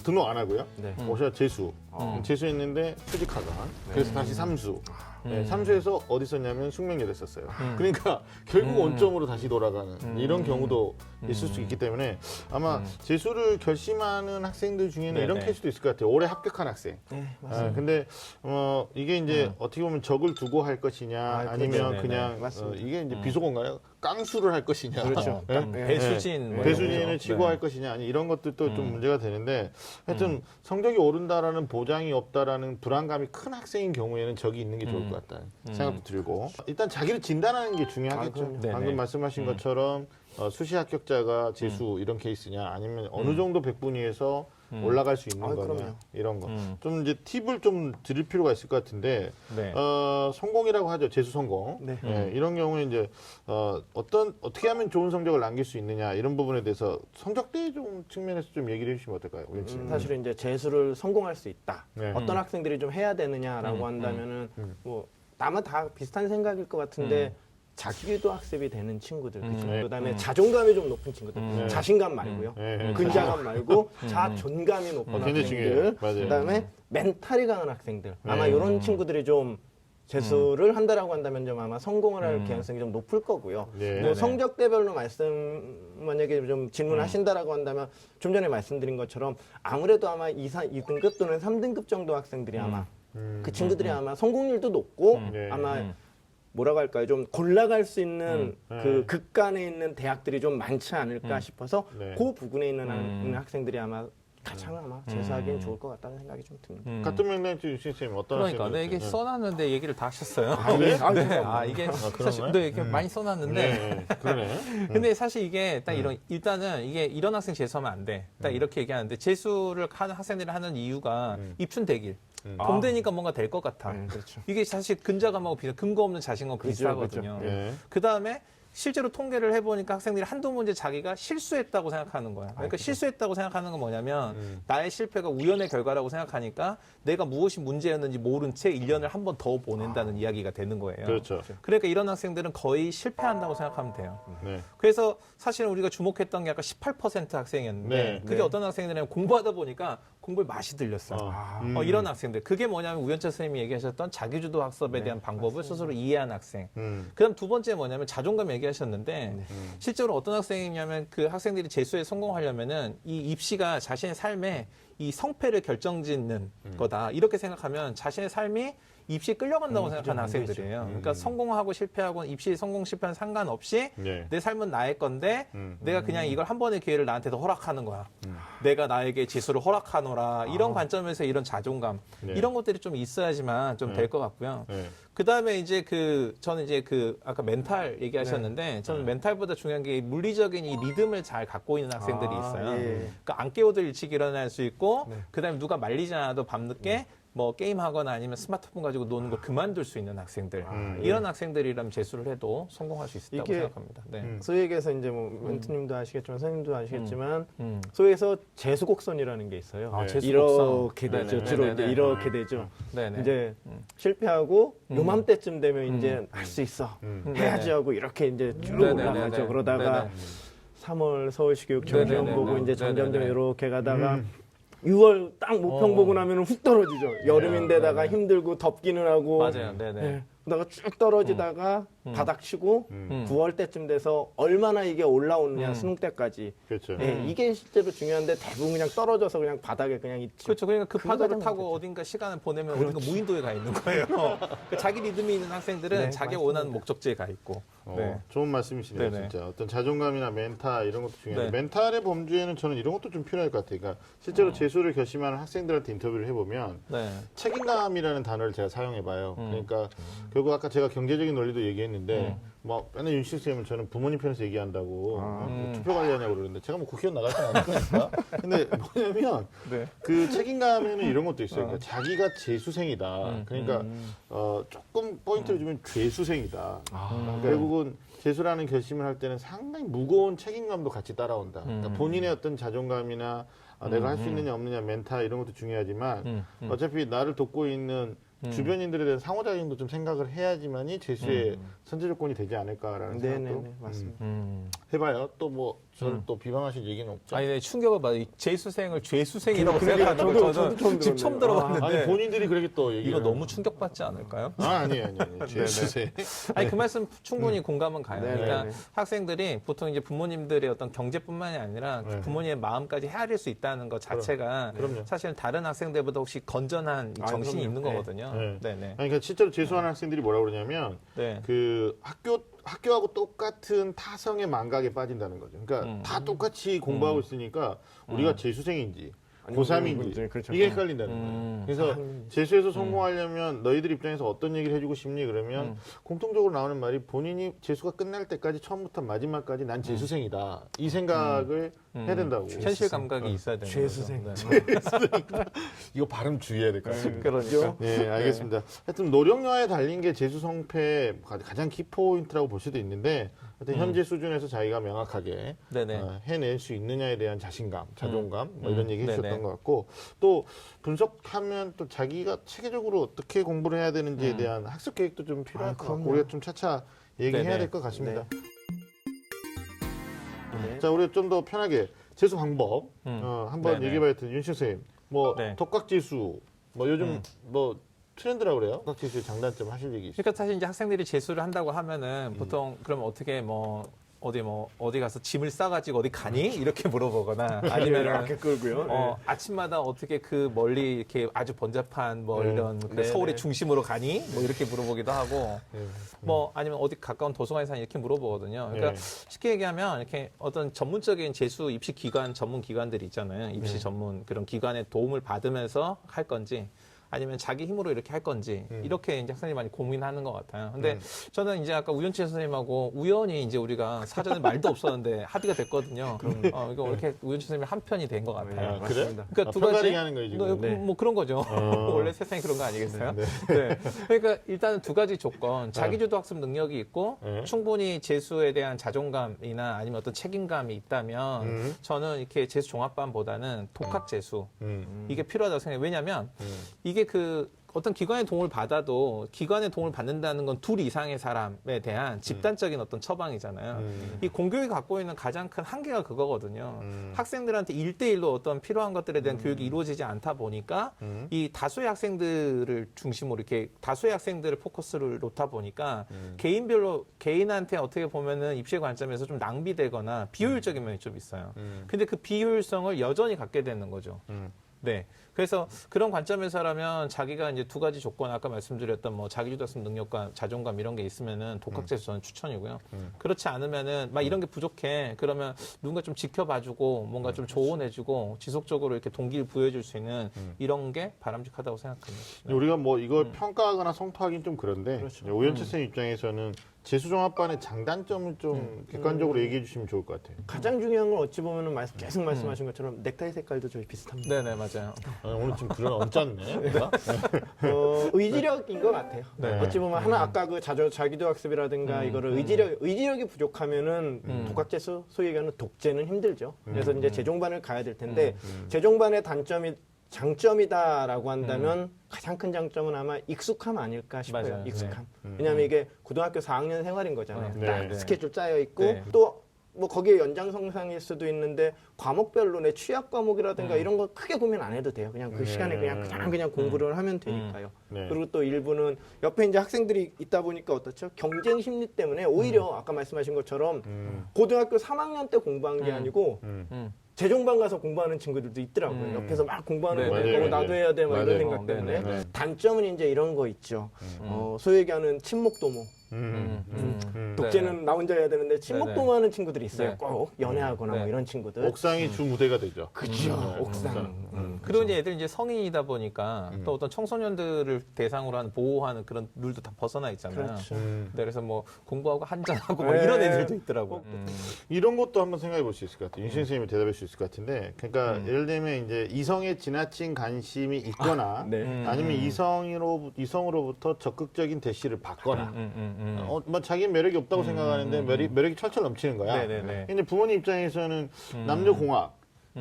등록 안 하고요. 네. 오셔 재수. 재수했는데 수직하가. 그래서 다시 삼수. 네, 삼수에서 어디 썼냐면 숙명여대 썼어요. 그러니까 결국 원점으로 다시 돌아가는 이런 경우도 있을 수 있기 때문에 아마 재수를 결심하는 학생들 중에는 이런 네네. 케이스도 있을 것 같아요. 올해 합격한 학생. 네, 근데 이게 이제 어떻게 보면 적을 두고 할 것이냐 아니면 네네. 그냥 맞습니다. 이게 이제 비속어인가요? 깡수를 할 것이냐. 그렇죠. 네? 배수진. 뭐 배수진을 이런 거죠. 치고 네. 할 것이냐 아니 이런 것들도 좀 문제가 되는데 하여튼 성적이 오른다라는 보장이 없다라는 불안감이 큰 학생인 경우에는 적이 있는 게 좋을 것 같다는 생각도 들고 일단 자기를 진단하는 게 중요하겠죠. 그럼요. 네네. 방금 말씀하신 것처럼 수시 합격자가 재수 이런 케이스냐 아니면 어느 정도 백분위에서 올라갈 수 있는 거냐 그럼요. 이런 거. 좀 이제 팁을 좀 드릴 필요가 있을 것 같은데 네. 성공이라고 하죠. 재수 성공. 네. 이런 경우에 이제 어떻게 하면 좋은 성적을 남길 수 있느냐 이런 부분에 대해서 성적대 좀 측면에서 좀 얘기를 해주시면 어떨까요? 우리 씨? 사실은 이제 재수를 성공할 수 있다. 네. 어떤 학생들이 좀 해야 되느냐라고 한다면은 뭐 아마 다 비슷한 생각일 것 같은데 자기도 학습이 되는 친구들, 그다음에 자존감이 좀 높은 친구들, 자신감 말고요, 네. 근자감 말고 자존감이 높은 굉장히 중요해요. 학생들, 맞아요. 그다음에 멘탈이 강한 학생들, 아마 네. 이런 친구들이 좀 재수를 한다라고 한다면 좀 아마 성공을 할 가능성이 좀 높을 거고요. 네. 뭐 성적대별로 만약에 좀 질문하신다라고 한다면 좀 전에 말씀드린 것처럼 아무래도 아마 2등급 또는 3등급 정도 학생들이 아마 그 친구들이 아마 성공률도 높고 네. 아마 뭐라고 할까요? 좀 골라갈 수 있는 그 네. 극간에 있는 대학들이 좀 많지 않을까 싶어서 네. 그 부분에 있는 학생들이 아마 가장 아마 재수하기엔 좋을 것 같다는 생각이 좀 듭니다. 같은 맥락에 주신 선생님 어떤 그러니까 학생들 네, 이게 있어요? 써놨는데 얘기를 다 하셨어요. 그래요? 아, 이게 그런가요? 사실 네, 이게 많이 써놨는데 네, 그러네. 근데 사실 이게 딱 일단은 이게 이런 학생 재수하면 안 돼. 딱 이렇게 얘기하는데 재수를 하는 학생들이 하는 이유가 입춘대길. 봄 되니까 뭔가 될 것 같아. 그렇죠. 이게 사실 근자감하고 근거 없는 자신감 그죠, 비슷하거든요. 네. 그 다음에 실제로 통계를 해보니까 학생들이 한두 문제 자기가 실수했다고 생각하는 거야. 그러니까 실수했다고 생각하는 건 뭐냐면 나의 실패가 우연의 결과라고 생각하니까 내가 무엇이 문제였는지 모른 채 1년을 한 번 더 보낸다는 이야기가 되는 거예요. 그렇죠. 그러니까 이런 학생들은 거의 실패한다고 생각하면 돼요. 네. 그래서 사실은 우리가 주목했던 게 아까 18% 학생이었는데 네. 그게 어떤 학생들이냐면 공부하다 보니까 공부에 맛이 들렸어. 이런 학생들. 그게 뭐냐면 우현철 선생님이 얘기하셨던 자기주도 학습에 대한 방법을 스스로 이해한 학생. 그다음 두 번째 뭐냐면 자존감 얘기하셨는데 실제로 어떤 학생이냐면 그 학생들이 재수에 성공하려면은 이 입시가 자신의 삶에 이 성패를 결정짓는 거다. 이렇게 생각하면 자신의 삶이 입시에 끌려간다고 생각하는 학생들이에요. 그러니까 성공하고 실패하고 입시 성공 실패는 상관없이 네. 내 삶은 나의 건데 내가 그냥 이걸 한 번의 기회를 나한테 더 허락하는 거야. 내가 나에게 재수를 허락하노라. 이런 관점에서 이런 자존감 네. 이런 것들이 좀 있어야지만 좀 될 것 같고요. 네. 그 다음에 이제 저는 이제 아까 멘탈 얘기하셨는데 저는 멘탈보다 중요한 게 물리적인 이 리듬을 잘 갖고 있는 학생들이 있어요. 그러니까 안 깨워도 일찍 일어날 수 있고 그 다음에 누가 말리지 않아도 밤늦게 뭐 게임하거나 아니면 스마트폰 가지고 노는 걸 그만둘 수 있는 학생들. 이런 학생들이라면 재수를 해도 성공할 수 있다고 이게 생각합니다. 네. 소위 얘기해서 이제 뭐 멘트님도 아시겠지만 선생님도 아시겠지만 소위에서 재수곡선이라는 게 있어요. 아, 네. 이렇게 되죠. 네네. 주로 네네. 이제 이렇게 되죠. 네네. 이제 실패하고 요맘때쯤 되면 이제 할 수 있어. 해야지 네네. 하고 이렇게 이제 쭉 네네네네. 올라가죠. 그러다가 네네. 3월 서울시교육 전시원 네네네네. 보고 이제 점점 네네네. 이렇게 가다가 6월 딱 목평 보고 나면은 훅 떨어지죠. 여름인데다가 힘들고 덥기는 하고. 맞아요. 네네. 네. 그러다가 쭉 떨어지다가 바닥 치고 9월 때쯤 돼서 얼마나 이게 올라오느냐 수능 때까지. 그렇죠. 네, 이게 실제로 중요한데 대부분 그냥 떨어져서 그냥 바닥에 그냥 있지. 그렇죠. 그러니까 그 파도를 과정은 타고 그렇죠. 어딘가 시간을 보내면 어딘가 무인도에 가 있는 거예요. 그러니까 자기 리듬이 있는 학생들은 네, 자기가 맞습니다. 원하는 목적지에 가 있고. 네. 좋은 말씀이시네요, 네네. 진짜. 어떤 자존감이나 멘탈 이런 것도 중요해요. 네. 멘탈의 범주에는 저는 이런 것도 좀 필요할 것 같아요. 그러니까 실제로 재수를 결심하는 학생들한테 인터뷰를 해보면 네. 책임감이라는 단어를 제가 사용해봐요. 그러니까 결국 아까 제가 경제적인 논리도 얘기했는데 뭐 맨날 윤식 쌤은 저는 부모님 편에서 얘기한다고 뭐 투표 관리하냐고 그러는데 제가 뭐 국회의원 나가지 않을 거니까. 근데 뭐냐면 네. 그 책임감에는 이런 것도 있어요. 그러니까 자기가 재수생이다. 그러니까 조금 포인트를 주면 죄수생이다. 결국은 재수라는 결심을 할 때는 상당히 무거운 책임감도 같이 따라온다. 그러니까 본인의 어떤 자존감이나 내가 할 수 있느냐 없느냐 멘탈 이런 것도 중요하지만 어차피 나를 돕고 있는 주변인들에 대한 상호작용도 좀 생각을 해야지만이 재수의 선제 조건이 되지 않을까라는 생각도 네네네 맞습니다. 해봐요. 또 뭐 저를 또 비방하실 얘기는 없죠. 아니, 네, 충격을 받아요. 재수생을 죄수생이라고 그러니까 생각하는 거 저는 지금 처음 들어봤는데 아니 본인들이 그렇게 또 얘기를 이거 너무 충격받지 않을까요? 아니에요. 재수생. 아니 그 말씀 충분히 공감은 가요. 네네. 그러니까 네네. 학생들이 보통 이제 부모님들의 어떤 경제뿐만이 아니라 네. 부모님의 마음까지 헤아릴 수 있다는 것 자체가 그럼요. 사실은 다른 학생들보다 혹시 건전한 이 정신이 그럼요. 있는 네. 거거든요. 네. 네네. 아니, 그러니까 실제로 재수하는 학생들이 뭐라고 그러냐면 네. 그 학교하고 똑같은 타성의 망각에 빠진다는 거죠. 그러니까 다 똑같이 공부하고 있으니까 우리가 재수생인지 고3인지 그렇죠. 이게 헷갈린다는 거예요. 그래서 재수에서 성공하려면 너희들 입장에서 어떤 얘기를 해주고 싶니? 그러면 공통적으로 나오는 말이 본인이 재수가 끝날 때까지 처음부터 마지막까지 난 재수생이다. 이 생각을 해야 된다고. 현실 감각이 있어야 되는 죄수생. 거죠. 네. 이거 발음 주의해야 될 것 같습니다. 그러죠. 네, 알겠습니다. 하여튼 노력요하에 달린 게 재수 성패의 가장 키포인트라고 볼 수도 있는데 하여튼 현재 수준에서 자기가 명확하게 네네. 해낼 수 있느냐에 대한 자신감, 자존감 뭐 이런 얘기 네네. 해주셨던 것 같고 또 분석하면 또 자기가 체계적으로 어떻게 공부를 해야 되는지에 대한 학습 계획도 좀 필요할 것 같고 그럼요. 우리가 좀 차차 얘기해야 네네. 될 것 같습니다. 네. 자, 우리가 좀 더 편하게 재수 방법 한번 네네. 얘기해봐야 될 윤식 선생님. 뭐 네. 독학재수 뭐 요즘 뭐 트렌드라고 그래요? 독학재수의 장단점 하실 얘기 있어요? 그러니까 사실 이제 학생들이 재수를 한다고 하면은 보통 그럼 어떻게 어디 가서 짐을 싸가지고 어디 가니? 이렇게 물어보거나 아니면은 이렇게 끌고요. 아침마다 어떻게 그 멀리 이렇게 아주 번잡한 뭐 네. 이런 그 네, 서울의 네. 중심으로 가니? 뭐 이렇게 물어보기도 하고 뭐 아니면 어디 가까운 도서관에 사니 이렇게 물어보거든요. 그러니까 네. 쉽게 얘기하면 이렇게 어떤 전문적인 재수 입시 기관 전문 기관들이 있잖아요. 입시 전문 그런 기관의 도움을 받으면서 할 건지 아니면 자기 힘으로 이렇게 할 건지 이렇게 이제 학생들이 많이 고민하는 것 같아요. 근데 저는 이제 아까 우연치 선생님하고 우연히 이제 우리가 사전에 말도 없었는데 합의가 됐거든요. 이거 이렇게 우연치 선생님이 한 편이 된 것 같아요. 아, 그래? 그러니까 두 편가르기 가지 하는 거예요, 지금. 뭐 그런 거죠. 원래 세상이 그런 거 아니겠어요? 네. 그러니까 일단은 두 가지 조건, 자기주도 학습 능력이 있고 충분히 재수에 대한 자존감이나 아니면 어떤 책임감이 있다면 저는 이렇게 재수 종합반보다는 독학 재수 이게 필요하다고 생각해요. 왜냐하면 이게 그 어떤 기관의 도움을 받아도 기관의 도움을 받는다는 건 둘 이상의 사람에 대한 집단적인 어떤 처방이잖아요. 이 공교육이 갖고 있는 가장 큰 한계가 그거거든요. 학생들한테 1대1로 어떤 필요한 것들에 대한 교육이 이루어지지 않다 보니까 이 다수의 학생들을 중심으로 이렇게 다수의 학생들을 포커스를 놓다 보니까 개인별로 개인한테 어떻게 보면은 입시의 관점에서 좀 낭비되거나 비효율적인 면이 좀 있어요. 근데 그 비효율성을 여전히 갖게 되는 거죠. 네. 그래서 그런 관점에서라면 자기가 이제 두 가지 조건, 아까 말씀드렸던 뭐 자기주도 학습 능력과 자존감 이런 게 있으면은 독학재수 저는 추천이고요. 그렇지 않으면은 막 이런 게 부족해. 그러면 누군가 좀 지켜봐주고 뭔가 좀 조언해주고 지속적으로 이렇게 동기를 부여해줄 수 있는 이런 게 바람직하다고 생각합니다. 네. 우리가 뭐 이걸 평가하거나 성토하기는 좀 그런데 그렇죠. 오연철 선생님 입장에서는 재수종합반의 장단점을 좀 객관적으로 얘기해 주시면 좋을 것 같아요. 가장 중요한 건 어찌 보면은 계속 말씀하신 것처럼 넥타이 색깔도 저희 비슷합니다. 네네, 맞아요. 오늘 좀 그런 얹었네. 내가? 의지력인 것 같아요. 네. 어찌 보면 하나 아까 그 자기도 학습이라든가 이거를 의지력이 부족하면은 독학재수 소위 얘기하는 독재는 힘들죠. 그래서 이제 재종반을 가야 될 텐데 재종반의 장점이다라고 한다면 가장 큰 장점은 아마 익숙함 아닐까 싶어요. 맞아요. 익숙함. 왜냐하면 이게 고등학교 4학년 생활인 거잖아요. 네. 딱 네. 스케줄 짜여 있고 네. 또 뭐 거기에 연장선상일 수도 있는데 과목별로 내 취약 과목이라든가 이런 거 크게 고민 안 해도 돼요. 그냥 그 시간에 그냥 공부를 하면 되니까요. 네. 그리고 또 일부는 옆에 이제 학생들이 있다 보니까 어떻죠? 경쟁 심리 때문에 오히려 아까 말씀하신 것처럼 고등학교 3학년 때 공부한 게 아니고 재종반 가서 공부하는 친구들도 있더라고요. 옆에서 막 공부하는 네, 거 맞아요, 보고 맞아요. 나도 해야 돼, 막 맞아요. 이런 생각 때문에. 네, 네. 단점은 이제 이런 거 있죠. 소위 얘기하는 친목도모. 독재는 나 혼자 해야 되는데 친목도모 하는 친구들이 있어요. 네. 꼭 연애하거나 네. 뭐 이런 친구들. 옥상이 주 무대가 되죠. 그죠. 옥상. 그리고 이제 애들이 이제 성인이다 보니까 또 어떤 청소년들을 대상으로 하는 보호하는 그런 룰도 다 벗어나 있잖아요. 그렇죠. 네, 그래서 뭐 공부하고 한잔하고 뭐 네. 이런 애들도 있더라고. 이런 것도 한번 생각해 볼 수 있을 것 같아요. 윤신 선생님이 대답할 수 있을 것 같은데, 그러니까 예를 들면 이제 이성에 지나친 관심이 있거나, 네. 아니면 이성으로부터 적극적인 대시를 받거나, 뭐 자기 매력이 없다고 생각하는데 매력이 철철 넘치는 거야. 네네네. 근데 부모님 입장에서는 남녀 공학,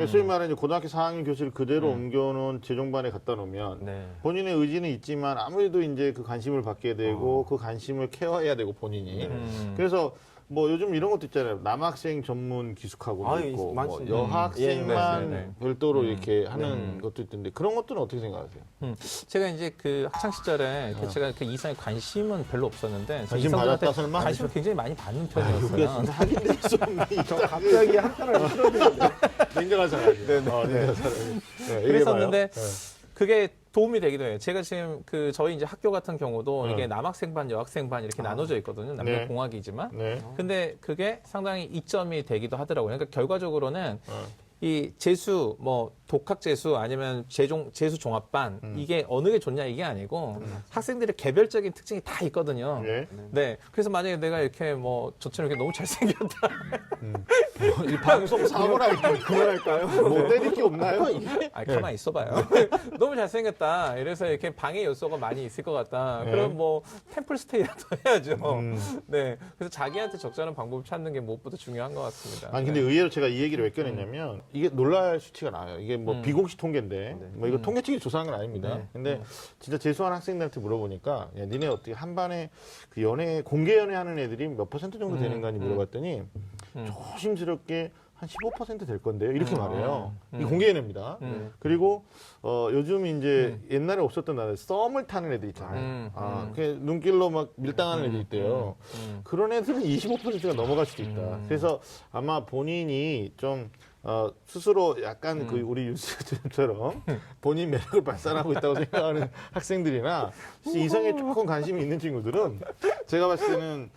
소위 말하는 이제 고등학교 4학년 교실을 그대로 옮겨놓은 재종반에 갖다 놓으면 네. 본인의 의지는 있지만 아무래도 이제 그 관심을 받게 되고 그 관심을 케어해야 되고 본인이. 그래서 뭐 요즘 이런 것도 있잖아요. 남학생 전문 기숙학원도 아, 있고 뭐 많습니다. 여학생만 예, 네. 별도로 이렇게 하는 것도 있던데 그런 것들은 어떻게 생각하세요? 제가 이제 그 학창 시절에 이렇게 제가 그 이성에 관심은 별로 없었는데 관심 이성들한테 받았다 설마? 관심을 굉장히 많이 받는 그게 편이었어요. 진짜 하긴 될수 없네. 저 갑자기 한편을 틀어주는데. 냉정한 사람이. 냉정한 사람이. 네, 그랬었는데 네. 그게 도움이 되기도 해요. 제가 지금 그 저희 이제 학교 같은 경우도 네. 이게 남학생 반, 여학생 반 이렇게 나눠져 있거든요. 남녀 네. 공학이지만. 네. 근데 그게 상당히 이점이 되기도 하더라고요. 그러니까 결과적으로는 이 재수, 뭐 독학 재수 아니면 재수 종합반 이게 어느 게 좋냐 이게 아니고 학생들의 개별적인 특징이 다 있거든요. 네. 네. 그래서 만약에 내가 이렇게 뭐 저처럼 이렇게 너무 잘생겼다. 이 방송 사고랄까 그만할까요? 뭐 때릴 게 없나요? 이게? 아, 가만히 있어봐요. 너무 잘생겼다. 이래서 이렇게 방해 요소가 많이 있을 것 같다. 그럼 뭐 템플스테이라도 해야죠. 네. 그래서 자기한테 적절한 방법을 찾는 게 무엇보다 중요한 것 같습니다. 아니 근데 의외로 제가 이 얘기를 왜 꺼냈냐면 이게 놀랄 수치가 나와요. 이게 뭐 비공식 통계인데 뭐 이거 통계청이 조사한 건 아닙니다. 네. 근데 진짜 재수한 학생들한테 물어보니까 야, 니네 어떻게 한 반에 그 공개 연애하는 애들이 몇 % 정도 되는 거니 물어봤더니 조심스럽게 한 15% 될 건데요. 이렇게 말해요. 이 공개 연애입니다. 그리고 요즘 이제 옛날에 없었던 나라 썸을 타는 애들 있잖아요. 그 눈길로 막 밀당하는 애들 있대요. 그런 애들은 25%가 넘어갈 수도 있다. 그래서 아마 본인이 좀 스스로 약간 그 우리 윤수처럼 본인 매력을 발산하고 있다고 생각하는 학생들이나 이성에 조금 관심이 있는 친구들은 제가 봤을 때는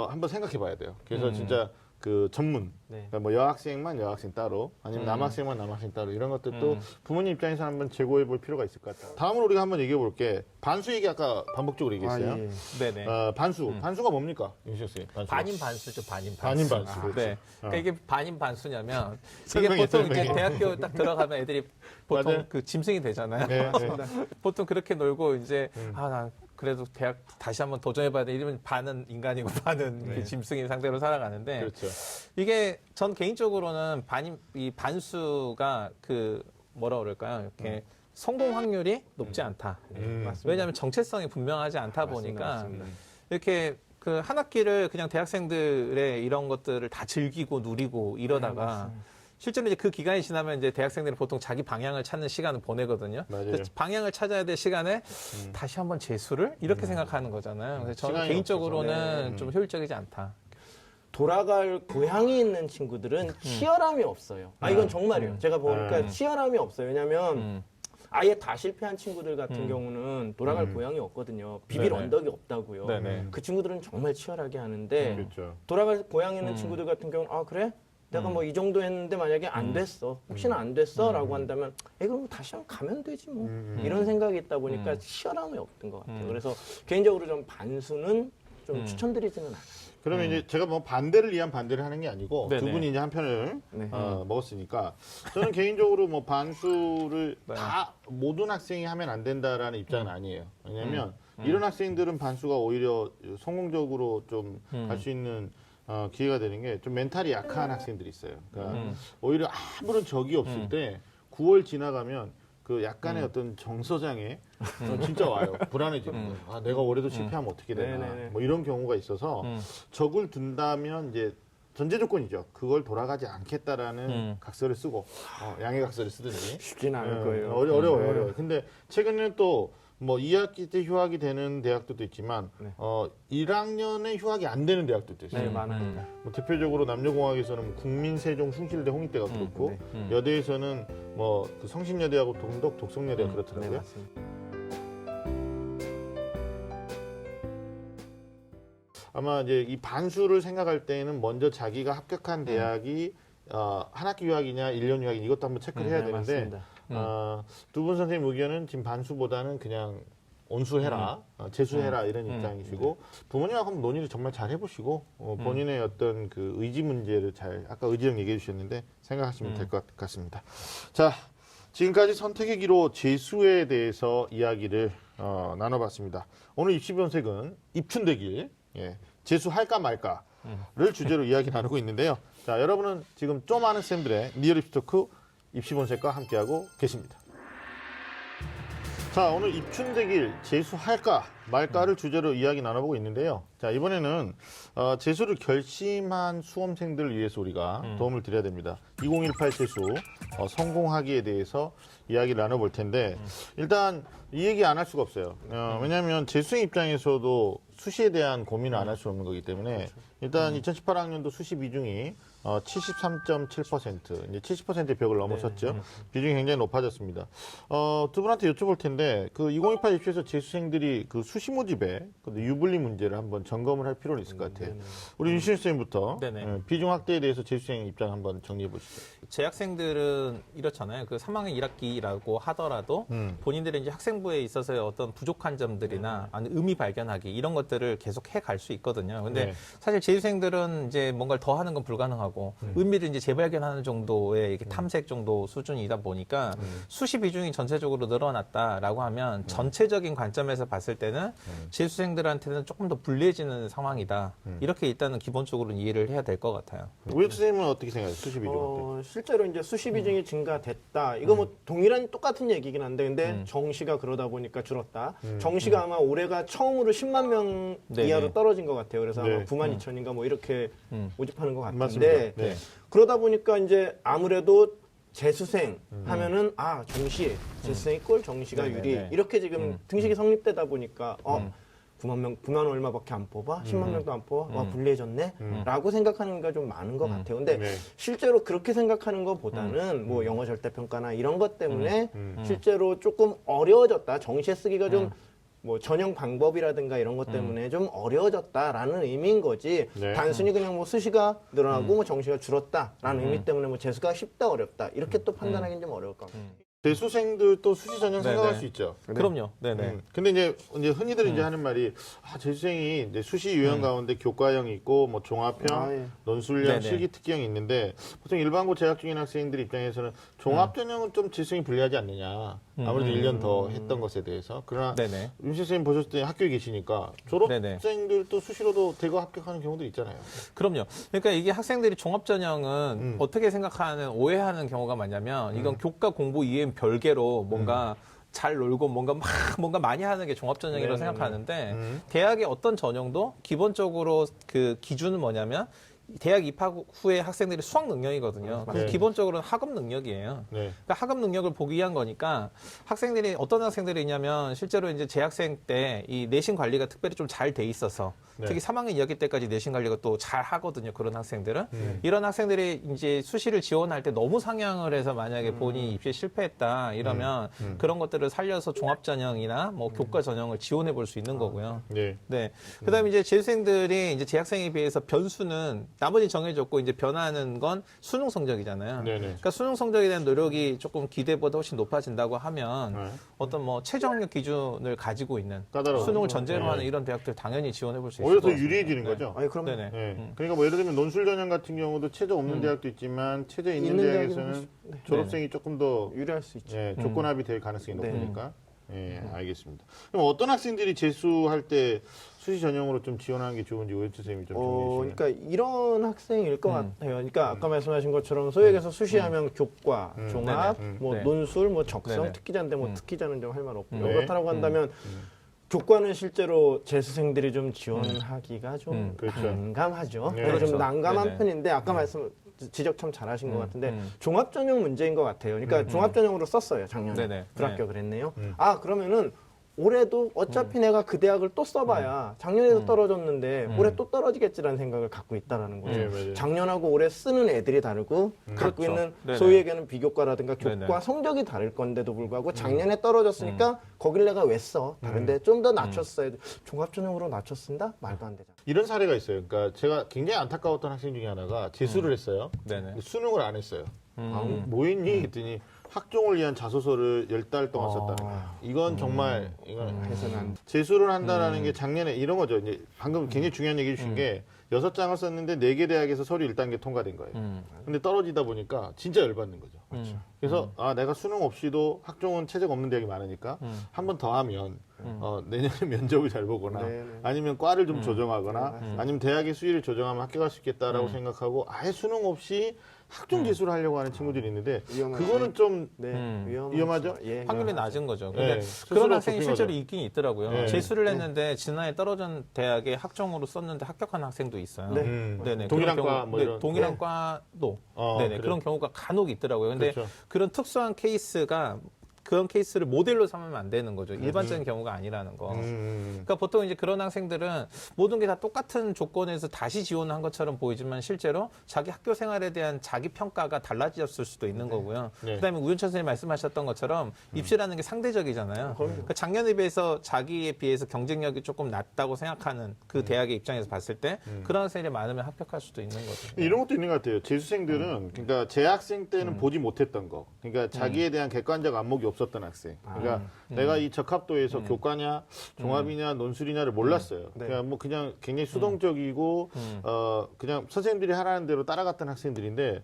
한번 생각해 봐야 돼요. 그래서 진짜 그 전문, 네. 그러니까 뭐 여학생만 여학생 따로, 아니면 남학생만 남학생 따로 이런 것들도 부모님 입장에서 한번 재고해 볼 필요가 있을 것 같아요. 다음으로 우리가 한번 얘기해 볼게. 반수 얘기 아까 반복적으로 얘기했어요. 예. 네네. 반수가 뭡니까, 윤식 씨? 반인 반수죠, 반인 반수. 반인 반수. 그렇지. 네. 그러니까 이게 반인 반수냐면 이게 설명해, 보통 설명해. 이제 대학교 딱 들어가면 애들이 보통 맞아요. 그 짐승이 되잖아요. 네, 네. 보통 그렇게 놀고 이제 나 그래도 대학 다시 한번 도전해봐야 돼. 이러면 반은 인간이고 반은 그 짐승인 상태로 살아가는데 그렇죠. 이게 전 개인적으로는 이 반수가 그 뭐라 그럴까요? 이렇게 성공 확률이 높지 않다. 왜냐하면 정체성이 분명하지 않다 보니까 맞습니다. 이렇게 그 한 학기를 그냥 대학생들의 이런 것들을 다 즐기고 누리고 이러다가 실제로 이제 그 기간이 지나면 이제 대학생들은 보통 자기 방향을 찾는 시간을 보내거든요. 맞아요. 그래서 방향을 찾아야 될 시간에 다시 한번 재수를 이렇게 생각하는 거잖아요. 그래서 저는 시간이 개인적으로는 없어서. 좀 효율적이지 않다. 돌아갈 고향이 있는 친구들은 치열함이 없어요. 이건 정말이에요. 제가 보니까 치열함이 없어요. 왜냐하면 아예 다 실패한 친구들 같은 경우는 돌아갈 고향이 없거든요. 비빌 네네. 언덕이 없다고요. 네네. 그 친구들은 정말 치열하게 하는데 그렇죠. 돌아갈 고향에 있는 친구들 같은 경우는 그래? 내가 뭐 이 정도 했는데 만약에 안 됐어. 혹시나 안 됐어? 라고 한다면 그럼 다시 한번 가면 되지 뭐. 이런 생각이 있다 보니까 치열함이 없던 것 같아요. 그래서 개인적으로 좀 반수는 좀 추천드리지는 않아요. 그러면 이제 제가 뭐 반대를 위한 반대를 하는 게 아니고 네네. 두 분이 이제 한 편을 네. 먹었으니까 저는 개인적으로 뭐 반수를 네. 다 모든 학생이 하면 안 된다라는 입장은 아니에요. 왜냐하면 이런 학생들은 반수가 오히려 성공적으로 좀 갈 수 있는 기회가 되는 게 좀 멘탈이 약한 학생들이 있어요. 그러니까 오히려 아무런 적이 없을 때 9월 지나가면 그 약간의 어떤 정서장애 진짜 와요. 불안해지는 거예요. 내가 올해도 실패하면 어떻게 되나. 네네네. 뭐 이런 경우가 있어서 적을 둔다면 이제 전제 조건이죠. 그걸 돌아가지 않겠다라는 각서를 쓰고 양해 각서를 쓰든지. 쉽진 않을 거예요. 어려워요. 근데 최근에는 또 뭐 2학기 때 휴학이 되는 대학들도 있지만 1학년에 휴학이 안 되는 대학들도 있어요. 네, 많아요. 뭐 대표적으로 남녀공학에서는 국민세종 숭실대 홍익대가 그렇고 여대에서는 뭐 그 성신여대하고 동덕 독성여대가 네, 그렇더라고요. 맞습니다. 아마 이제 이 반수를 생각할 때는 먼저 자기가 합격한 대학이 한 학기 유학이냐 1년 유학이냐 이것도 한번 체크를 해야 네, 되는데 맞습니다. 두 분 선생님 의견은 지금 반수보다는 그냥 온수해라, 재수해라 이런 입장이시고 부모님하고 한번 논의를 정말 잘 해보시고 본인의 어떤 그 의지 문제를 잘 아까 의지형 얘기해 주셨는데 생각하시면 될 것 같습니다. 자, 지금까지 선택의 기로 재수에 대해서 이야기를 나눠봤습니다. 오늘 입시변색은 입춘대길 재수할까 말까를 주제로 이야기 나누고 있는데요. 자, 여러분은 지금 좀 아는 쌤들의 리얼 입시토크 입시본색과 함께하고 계십니다. 자, 오늘 입춘대길 재수할까 말까를 주제로 이야기 나눠보고 있는데요. 자, 이번에는 재수를 결심한 수험생들을 위해서 우리가 도움을 드려야 됩니다. 2018 재수 성공하기에 대해서 이야기를 나눠볼 텐데 일단 이 얘기 안 할 수가 없어요. 왜냐하면 재수생 입장에서도 수시에 대한 고민을 안 할 수 없는 거기 때문에 일단 2018학년도 수시 비중이 73.7% 이제 70%의 벽을 넘어섰죠. 비중이 굉장히 높아졌습니다. 두 분한테 여쭤볼 텐데 그 2018 입시에서 재수생들이 그 수시 모집에 유불리 문제를 한번 점검을 할 필요는 있을 것 같아요. 우리 윤신 선생님부터 네네. 비중 확대에 대해서 재수생 입장 한번 정리해 보시죠. 재학생들은 이렇잖아요. 그 3학년 1학기라고 하더라도 본인들이 이제 학생부에 있어서의 어떤 부족한 점들이나 아니 의미 발견하기 이런 것들을 계속 해 갈 수 있거든요. 근데 네. 사실 재수생들은 이제 뭔가를 더 하는 건 불가능하고 의미를 이제 재발견하는 정도의 이렇게 탐색 정도 수준이다 보니까 수시 비중이 전체적으로 늘어났다라고 하면 전체적인 관점에서 봤을 때는 재수생들한테는 조금 더 불리해지는 상황이다. 이렇게 일단은 기본적으로 이해를 해야 될 것 같아요. 우혁 선생님은 어떻게 생각해요? 수시 비중 어때? 실제로 이제 수시 비중이 증가됐다. 이거 뭐 동일한 똑같은 얘기긴 한데 근데 정시가 그러다 보니까 줄었다. 정시가 아마 올해가 처음으로 10만 명 네네. 이하로 떨어진 것 같아요. 그래서 네. 아마 9만 2천인가 뭐 이렇게 모집하는 것 같은데 맞습니다. 네. 그러다 보니까 이제 아무래도 재수생 하면은 정시 재수생이 꼴 정시가 네네네. 유리 이렇게 지금 등식이 성립되다 보니까 9만 얼마밖에 안 뽑아? 10만 명도 안 뽑아? 와, 불리해졌네? 라고 생각하는 게 좀 많은 것 같아요. 근데 네. 실제로 그렇게 생각하는 것보다는 뭐 영어 절대평가나 이런 것 때문에 실제로 조금 어려워졌다. 정시에 쓰기가 좀 뭐 전형 방법이라든가 이런 것 때문에 좀 어려워졌다라는 의미인 거지. 네. 단순히 그냥 뭐 수시가 늘어나고 뭐 정시가 줄었다라는 의미 때문에 뭐 재수가 쉽다 어렵다 이렇게 또 판단하기는 좀 어려울 것 같아요. 재수생들도 수시 전형 네네. 생각할 수 있죠. 그럼요. 네네. 근데 이제 흔히들 이제 하는 말이 재수생이 이제 수시 유형 가운데 교과형이 있고 뭐 종합형, 아, 예. 논술형, 네네. 실기 특기형이 있는데 보통 일반고 재학 중인 학생들 입장에서는 종합 전형은 좀 재수생이 불리하지 않느냐. 아무래도 1년 더 했던 것에 대해서. 그러나 네네. 윤 선생님 보셨을 때 학교에 계시니까 네네. 졸업생들도 수시로도 대거 합격하는 경우도 있잖아요. 그럼요. 그러니까 이게 학생들이 종합전형은 어떻게 생각하는, 오해하는 경우가 많냐면 이건 교과 공부 이외엔 별개로 뭔가 잘 놀고 뭔가 많이 하는 게 종합전형이라고 네네네. 생각하는데 대학의 어떤 전형도 기본적으로 그 기준은 뭐냐면 대학 입학 후에 학생들이 수학 능력이거든요. 그래서 네. 기본적으로는 학업 능력이에요. 네. 그러니까 학업 능력을 보기 위한 거니까 학생들이 어떤 학생들이 있냐면 실제로 이제 재학생 때 이 내신 관리가 특별히 좀 잘 돼 있어서 네. 특히 3학년 2학기 때까지 내신 관리가 또 잘 하거든요. 그런 학생들은 이런 학생들이 이제 수시를 지원할 때 너무 상향을 해서 만약에 본인이 입시에 실패했다 이러면 그런 것들을 살려서 종합 전형이나 뭐 교과 전형을 지원해 볼 수 있는 거고요. 네. 네. 그다음에 이제 재수생들이 이제 재학생에 비해서 변수는 나머지 정해졌고 이제 변하는 건 수능 성적이잖아요. 네네. 그러니까 수능 성적에 대한 노력이 조금 기대보다 훨씬 높아진다고 하면 네. 어떤 뭐 최저 학력 기준을 가지고 있는 까다로운. 수능을 전제로 네. 하는 이런 대학들 당연히 지원해 볼 수 있을 오히려 것 더 같습니다. 유리해지는 네. 거죠. 아니 그럼 네네. 네. 그러니까 뭐 예를 들면 논술 전형 같은 경우도 최저 없는 대학도 있지만 최저 있는 있는 대학에서는 대학은 졸업생이 조금 더 유리할 수 있죠. 예, 조건합이 될 가능성이 네. 높으니까. 예, 알겠습니다. 그럼 어떤 학생들이 재수할 때 수시 전형으로 좀 지원하는 게 좋은지 오현철 선생님이 좀 정리해 주시면. 그러니까 이런 학생일 것 같아요. 그러니까 아까 말씀하신 것처럼 소위 얘기해서 수시하면 교과, 종합, 네네. 뭐 네. 논술, 뭐 적성, 네네. 특기자인데 뭐 특기자는 좀 할 말 없고요. 네. 그렇다고 한다면 교과는 실제로 재수생들이 좀 지원하기가 좀 그렇죠. 난감하죠. 네. 그래서 좀 그렇죠. 난감한 네네. 편인데 아까 지적 참 잘하신 것 같은데 종합 전형 문제인 것 같아요. 그러니까 종합 전형으로 썼어요 작년에 네네. 불합격을 했네요. 아 그러면은 올해도 어차피 내가 그 대학을 또 써봐야 작년에도 떨어졌는데 올해 또 떨어지겠지라는 생각을 갖고 있다라는 거죠. 네, 맞아요. 작년하고 올해 쓰는 애들이 다르고 갖고 그렇죠. 있는 네네. 소위 얘기하는 비교과라든가 교과 네네. 성적이 다를 건데도 불구하고 작년에 떨어졌으니까 거길 내가 왜 써? 다른데 좀 더 낮췄어야 돼. 종합 전형으로 낮췄습니다? 말도 안 되잖아. 이런 사례가 있어요. 그러니까 제가 굉장히 안타까웠던 학생 중에 하나가 재수를 했어요. 네네. 수능을 안 했어요. 뭐 했니? 했더니 학종을 위한 자소서를 10달 동안 썼다는 거예요. 이건 정말 이건 해서는 안 돼. 재수를 한다라는 게 작년에 이런 거죠. 이제 방금 굉장히 중요한 얘기 주신 게 6장을 썼는데 4개 대학에서 서류 1단계 통과된 거예요. 근데 떨어지다 보니까 진짜 열받는 거죠. 그래서 내가 수능 없이도 학종은 체제가 없는 대학이 많으니까 한 번 더 하면 내년에 면접을 잘 보거나 네네. 아니면 과를 좀 조정하거나 아니면 대학의 수위를 조정하면 합격할 수 있겠다라고 생각하고 아예 수능 없이 학종 재수를 하려고 하는 친구들이 있는데 위험하죠. 그거는 좀 네, 위험하죠? 예, 확률이 위험하죠. 낮은 거죠. 네, 근데 스스로 그런 학생이 좁힌 실제로 거죠. 있긴 있더라고요. 네. 재수를 했는데 지난해 떨어진 대학에 학종으로 썼는데 합격한 학생도 있어요. 네. 네네. 동일한 그런 과 경우- 뭐 네, 이런. 동일한 네. 과도 그래요? 네네. 그런 경우가 간혹 있더라고요. 근데 그렇죠. 그런 특수한 케이스가 그런 케이스를 모델로 삼으면 안 되는 거죠. 일반적인 경우가 아니라는 거. 그러니까 보통 이제 그런 학생들은 모든 게 다 똑같은 조건에서 다시 지원한 것처럼 보이지만 실제로 자기 학교 생활에 대한 자기 평가가 달라졌을 수도 있는 거고요. 네. 그다음에 우윤철 선생님 말씀하셨던 것처럼 입시라는 게 상대적이잖아요. 그러니까 작년에 비해서 자기에 비해서 경쟁력이 조금 낮다고 생각하는 그 대학의 입장에서 봤을 때 그런 학생들이 많으면 합격할 수도 있는 거죠. 이런 것도 있는 것 같아요. 재수생들은 그러니까 재학생 때는 보지 못했던 거, 그러니까 자기에 대한 객관적 안목이 없었던 학생. 그러니까 내가 이 적합도에서 교과냐, 종합이냐, 논술이냐를 몰랐어요. 네. 그냥 굉장히 수동적이고 그냥 선생님들이 하라는 대로 따라갔던 학생들인데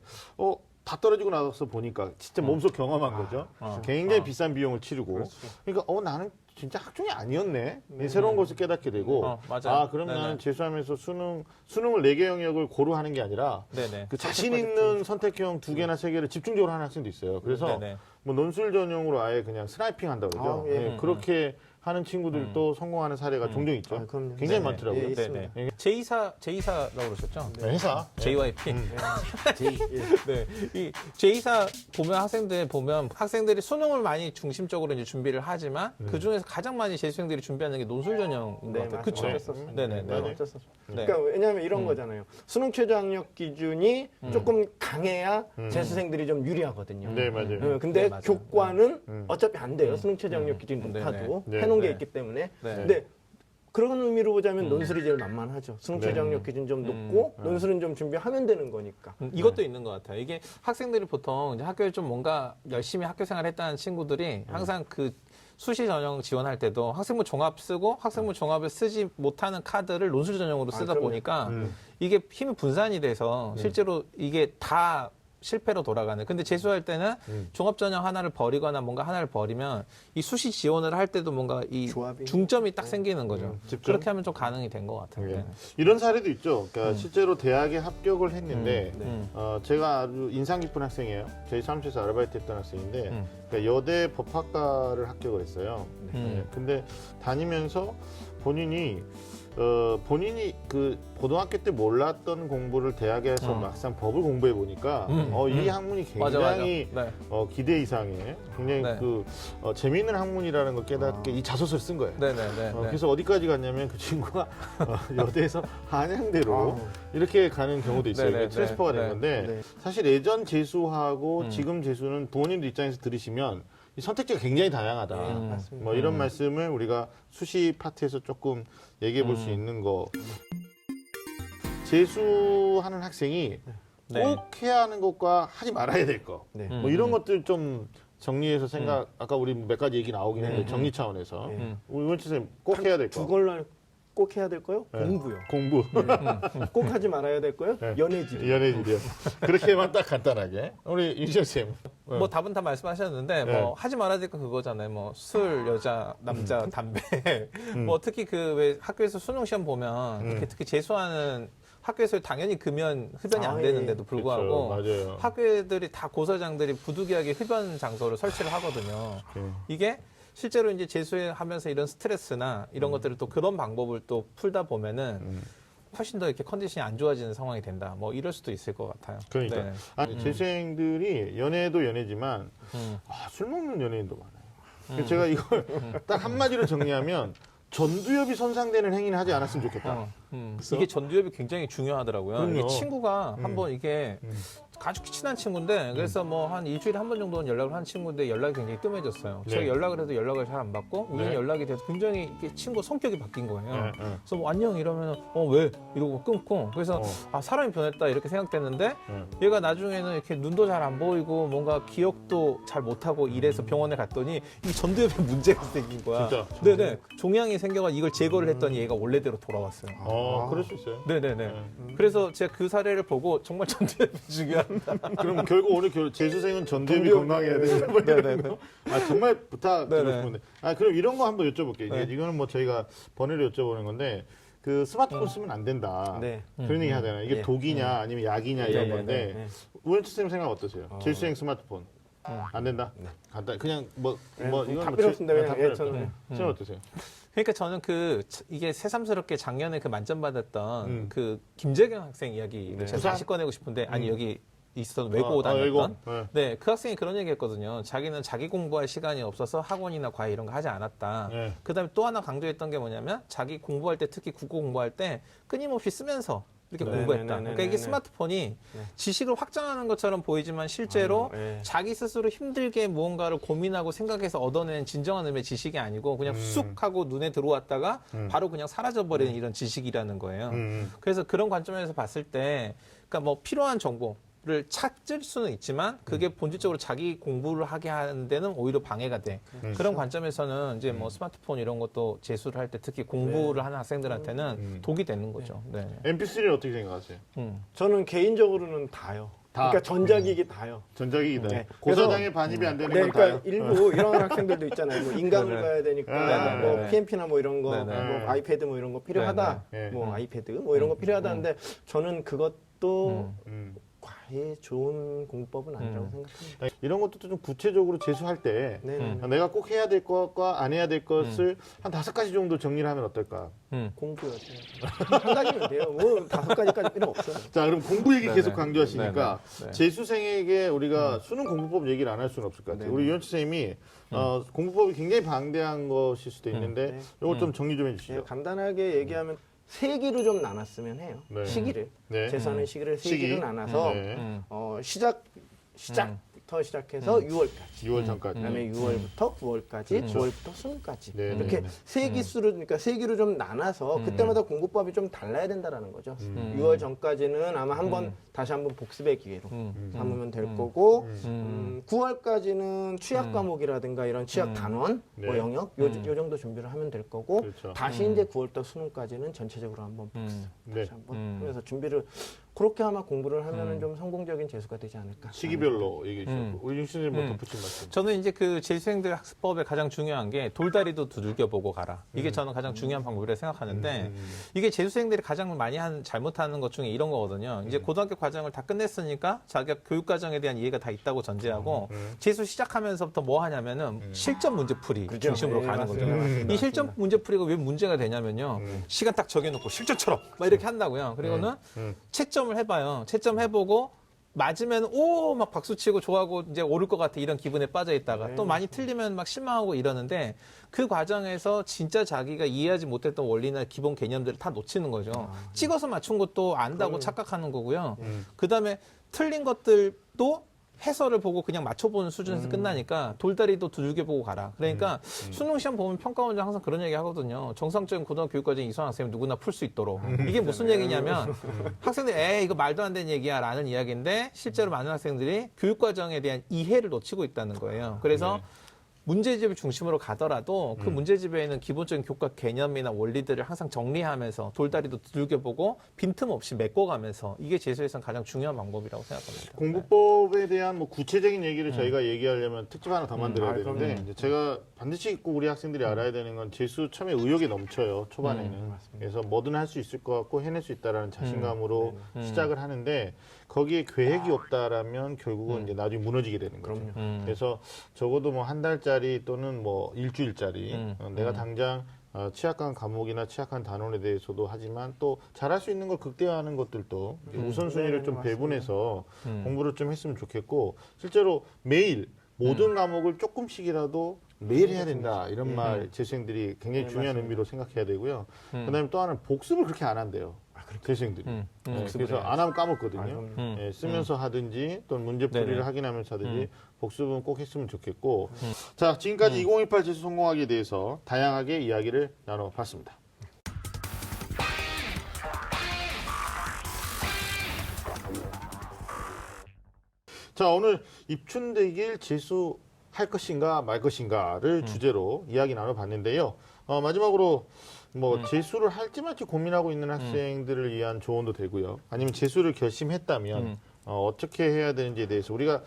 다 떨어지고 나서 보니까 진짜 몸소 경험한 거죠. 굉장히 비싼 비용을 치르고. 그러니까 나는 진짜 학종이 아니었네. 새로운 것을 깨닫게 되고. 맞아요. 그럼 네네. 나는 재수하면서 수능을 4개 영역을 고루 하는 게 아니라 네네. 그 자신 있는 선택형 2개나 3개를 집중적으로 하는 학생도 있어요. 그래서 네네. 뭐 논술 전용으로 아예 그냥 스나이핑 한다고 그러죠. 예. 예, 그렇게 하는 친구들도 성공하는 사례가 종종 있죠. 그럼요. 굉장히 네네. 많더라고요. 예, 네네. 예. 제2사라고 그러셨죠? 네, 회사. JYP. 제- 예. 네. 이 제2사 보면 학생들이 수능을 많이 중심적으로 이제 준비를 하지만 그 중에서 가장 많이 재수생들이 준비하는 게 논술 전형인 것 같아요. 그렇죠? 어쩔 수 없어요. 네네. 네, 네. 어쩔 수 없어요. 네. 그러니까 왜냐하면 이런 거잖아요. 수능 최저 학력 기준이 조금 강해야 재수생들이 좀 유리하거든요. 네, 맞아요. 근데 네, 맞아요. 교과는 어차피 안 돼요. 수능 최저 학력 기준이 네네. 높아도 네. 해놓은 해놓은 게 네. 있기 때문에. 네. 근데 그런 의미로 보자면 논술이 제일 만만하죠. 수능최저학력 기준 좀 높고 논술은 좀 준비하면 되는 거니까. 이것도 있는 것 같아요. 이게 학생들이 보통 이제 학교에 좀 뭔가 열심히 학교 생활했다는 친구들이 항상 그 수시 전형 지원할 때도 학생부 종합 쓰고 학생부 종합을 쓰지 못하는 카드를 논술 전형으로 쓰다 그럼요. 보니까 이게 힘이 분산이 돼서 실제로 이게 다 실패로 돌아가는. 근데 재수할 때는 종합 전형 하나를 버리거나 뭔가 하나를 버리면 이 수시 지원을 할 때도 뭔가 이 조합이. 중점이 딱 생기는 거죠. 집중? 그렇게 하면 좀 가능이 된 것 같아요. 예. 네. 이런 사례도 있죠. 그러니까 실제로 대학에 합격을 했는데 네. 제가 아주 인상 깊은 학생이에요. 저희 사무실에서 아르바이트 했던 학생인데 그러니까 여대 법학과를 합격을 했어요. 네. 근데 다니면서 본인이 그 고등학교 때 몰랐던 공부를 대학에서 막상 법을 공부해 보니까 이 학문이 굉장히 맞아. 네. 기대 이상의 굉장히 네. 재미있는 학문이라는 걸 깨닫게 이 자소서를 쓴 거예요. 네네네. 그래서 어디까지 갔냐면 그 친구가 여대에서 한양대로 이렇게 가는 경우도 있어요. 네네, 이게 트랜스퍼가 네, 된 건데 네. 사실 예전 재수하고 지금 재수는 부모님들 입장에서 들으시면 이 선택지가 굉장히 다양하다. 맞습니다. 뭐 이런 말씀을 우리가 수시 파트에서 조금 얘기해 볼 수 있는 거. 재수하는 학생이 네. 꼭 해야 하는 것과 하지 말아야 될 거. 네. 뭐 이런 것들 좀 정리해서 생각. 아까 우리 몇 가지 얘기 나오긴 했는데 정리 차원에서 우리 원치 선생님 꼭 해야 될 거. 두 걸로 꼭 해야 될 거요? 네. 공부요. 공부. 꼭 하지 말아야 될 거요? 네. 연애질. 연애질이요. 그렇게만 딱 간단하게. 우리 윤시영 쌤. 뭐 답은 다 말씀하셨는데 네. 뭐 하지 말아야 될 건 그거잖아요. 뭐 술, 여자, 남자, 담배. 뭐 특히 그 왜 학교에서 수능 시험 보면 이렇게 특히 재수하는 학교에서 당연히 금연 흡연이 안 아, 되는데도 불구하고 그렇죠. 맞아요. 학교들이 다 고사장들이 부득이하게 흡연 장소를 설치를 하거든요. 이게 실제로 이제 재수하면서 이런 스트레스나 이런 것들을 또 그런 방법을 또 풀다 보면은 훨씬 더 이렇게 컨디션이 안 좋아지는 상황이 된다. 뭐 이럴 수도 있을 것 같아요. 그러니까 네. 아니 재수생들이 연애도 연애지만 술 먹는 연예인도 많아요. 그래서 제가 이걸 딱 한마디로 정리하면 전두엽이 손상되는 행위는 하지 않았으면 좋겠다. 이게 전두엽이 굉장히 중요하더라고요. 그럼요. 이게 친구가 한번 이게 아주 친한 친구인데 그래서 뭐 한 일주일에 한 번 정도는 연락을 한 친구인데 연락이 굉장히 뜸해졌어요. 네. 제가 연락을 해도 연락을 잘 안 받고 우연히 네. 연락이 돼서 굉장히 이게 친구 성격이 바뀐 거예요. 네, 네. 그래서 뭐 안녕 이러면 왜 이러고 끊고 그래서 사람이 변했다 이렇게 생각됐는데 얘가 나중에는 이렇게 눈도 잘 안 보이고 뭔가 기억도 잘 못하고 이래서 병원에 갔더니 이 전두엽에 문제가 생긴 거야. 진짜? 네네. 종양이 생겨가지고 이걸 제거를 했더니 얘가 원래대로 돌아왔어요. 그럴 수 있어요. 네네네. 그래서 제가 그 사례를 보고 정말 전두엽이 중요하다. 그럼 결국 오늘 재수생은 전두엽이 건강해야 되는 뭐 이런 네네네. 거. 정말 부탁드리고 네네. 싶은데. 그럼 이런 거 한번 여쭤볼게요. 네. 이거는 뭐 저희가 번외로 여쭤보는 건데 그 스마트폰 쓰면 안 된다. 네. 그런 얘기 하잖아요. 이게 예. 독이냐 아니면 약이냐 이런 예, 건데 네. 우현치 선생님 생각 어떠세요? 재수생 스마트폰 안 된다. 간단 그냥 뭐 이건 다 뭐 필요 없습니다. 그냥 다 필요 예, 없다. 저는. 저는 어떠세요? 그러니까 저는 이게 새삼스럽게 작년에 그 만점 받았던 그 김재경 학생 이야기를 제가 부산? 다시 꺼내고 싶은데 아니 여기 있었던 외고 다녔던 외고. 네. 네, 그 학생이 그런 얘기 했거든요. 자기는 자기 공부할 시간이 없어서 학원이나 과외 이런 거 하지 않았다. 네. 그다음에 또 하나 강조했던 게 뭐냐면 자기 공부할 때 특히 국어 공부할 때 끊임없이 쓰면서 이렇게 네, 공부했다. 네, 네, 그러니까 네, 이게 네. 스마트폰이 지식을 확장하는 것처럼 보이지만 실제로 네. 자기 스스로 힘들게 무언가를 고민하고 생각해서 얻어낸 진정한 의미의 지식이 아니고 그냥 쑥 하고 눈에 들어왔다가 바로 그냥 사라져버리는 이런 지식이라는 거예요. 그래서 그런 관점에서 봤을 때 그러니까 뭐 필요한 정보를 찾을 수는 있지만 그게 본질적으로 자기 공부를 하게 하는 데는 오히려 방해가 돼. 그런 관점에서는 이제 뭐 스마트폰 이런 것도 재수를 할 때 특히 공부를 하는 학생들한테는 독이 되는 거죠. 네. MP3는 어떻게 생각하세요? 저는 개인적으로는 다요. 다. 그러니까 전자기기 다요. 전자기기다. 네. 고사장에 반입이 안 되는 네, 건 그러니까 다요. 일부 이런 학생들도 있잖아요. 뭐 인강을 네네. 봐야 되니까 네네. 뭐 PMP나 뭐 이런 거, 네네. 뭐 아이패드 뭐 이런 거 필요하다. 네네. 뭐 아이패드 뭐 이런 거 필요하다는데 저는 그것도 과외 좋은 공법은 아니라고 생각합니다. 이런 것도 좀 구체적으로 재수할 때 네, 내가 꼭 해야 될 것과 안 해야 될 것을 한 5가지 정도 정리를 하면 어떨까? 공부요. 한 가지면 돼요. 뭐 5가지까지 필요 없어요. 자, 그럼 공부 얘기 네네. 계속 강조하시니까 네네. 네. 재수생에게 우리가 수능 공부법 얘기를 안 할 수는 없을 것 같아요. 네네. 우리 유현치 선생님이 공부법이 굉장히 방대한 것일 수도 있는데 네. 이걸 좀 정리 좀 네, 해주시죠. 간단하게 얘기하면 세기로 좀 나눴으면 해요. 네. 시기를. 네. 재수하는 시기를 시기. 세기로 나눠서 네. 시작 전부터 시작해서 6월까지. 6월 전까지. 그다음에 6월부터 9월까지, 9월부터 수능까지 네, 이렇게 네, 네. 세 기수로 그러니까 세 기로 좀 나눠서 그때마다 공부법이 좀 달라야 된다라는 거죠. 6월 전까지는 아마 한번 다시 한번 복습의 기회로 삼으면 될 거고 9월까지는 취약 과목이라든가 이런 취약 단원, 네. 뭐 영역 요 정도 준비를 하면 될 거고 그렇죠. 다시 이제 9월부터 수능까지는 전체적으로 한번 복습 네. 다시 한번 그래서 준비를 그렇게 아마 공부를 하면은 좀 성공적인 재수가 되지 않을까. 시기별로 얘기해 주셨고 우리 윤수님 뭐 덧붙인 말씀. 저는 이제 그 재수생들 학습법에 가장 중요한 게 돌다리도 두들겨 보고 가라. 이게 저는 가장 중요한 방법이라고 생각하는데 이게 재수생들이 가장 많이 잘못하는 것 중에 이런 거거든요. 이제 고등학교 과정을 다 끝냈으니까 자기가 교육 과정에 대한 이해가 다 있다고 전제하고 재수 시작하면서부터 뭐 하냐면은 실전 문제풀이 중심으로 네, 가는 거죠. 맞습니다. 이 실전 문제풀이가 왜 문제가 되냐면요. 시간 딱 정해놓고 실전처럼 막 이렇게 한다고요. 그리고는 채점을 해봐요. 채점 해보고 맞으면 오 막 박수치고 좋아하고 이제 오를 것 같아 이런 기분에 빠져 있다가 또 많이 틀리면 막 실망하고 이러는데 그 과정에서 진짜 자기가 이해하지 못했던 원리나 기본 개념들을 다 놓치는 거죠. 찍어서 맞춘 것도 안다고 착각하는 거고요. 그다음에 틀린 것들도 해설을 보고 그냥 맞춰보는 수준에서 끝나니까 돌다리도 두들겨보고 가라. 그러니까 수능 시험 보면 평가원장 항상 그런 얘기 하거든요. 정상적인 고등학교 교육과정 이수한 학생이 누구나 풀 수 있도록. 이게 무슨 얘기냐면 학생들이 에이 이거 말도 안 되는 얘기야 라는 이야기인데 실제로 많은 학생들이 교육과정에 대한 이해를 놓치고 있다는 거예요. 그래서 문제집을 중심으로 가더라도 그 문제집에는 기본적인 교과 개념이나 원리들을 항상 정리하면서 돌다리도 두들겨보고 빈틈없이 메꿔가면서 이게 재수에서는 가장 중요한 방법이라고 생각합니다. 공부법에 대한 뭐 구체적인 얘기를 저희가 얘기하려면 특집 하나 더 만들어야 되는데 이제 제가 반드시 꼭 우리 학생들이 알아야 되는 건 재수 처음에 의욕이 넘쳐요. 초반에는. 그래서 뭐든 할 수 있을 것 같고 해낼 수 있다라는 자신감으로 시작을 하는데 거기에 계획이 없다라면 결국은 이제 나중에 무너지게 되는 거죠. 그래서 적어도 뭐 한 달짜리 또는 뭐 일주일짜리 내가 당장 취약한 과목이나 취약한 단원에 대해서도 하지만 또 잘할 수 있는 걸 극대화하는 것들도 우선순위를 좀 배분해서 공부를 좀 했으면 좋겠고 실제로 매일 모든 과목을 조금씩이라도 매일 해야 된다 이런 말 재수생들이 굉장히 중요한 의미로 생각해야 되고요. 그다음에 또 하나는 복습을 그렇게 안 한대요. 재수생들이. 그래서 안 하면 까먹거든요. 예, 쓰면서 하든지 또는 문제풀이를 네네. 확인하면서 하든지 복습은 꼭 했으면 좋겠고 자 지금까지 2018 재수 성공하기에 대해서 다양하게 이야기를 나눠봤습니다. 자 오늘 입춘대길 재수할 것인가 말 것인가를 주제로 이야기 나눠봤는데요. 마지막으로 뭐 재수를 할지 말지 고민하고 있는 학생들을 위한 조언도 되고요. 아니면 재수를 결심했다면 어떻게 해야 되는지에 대해서 우리가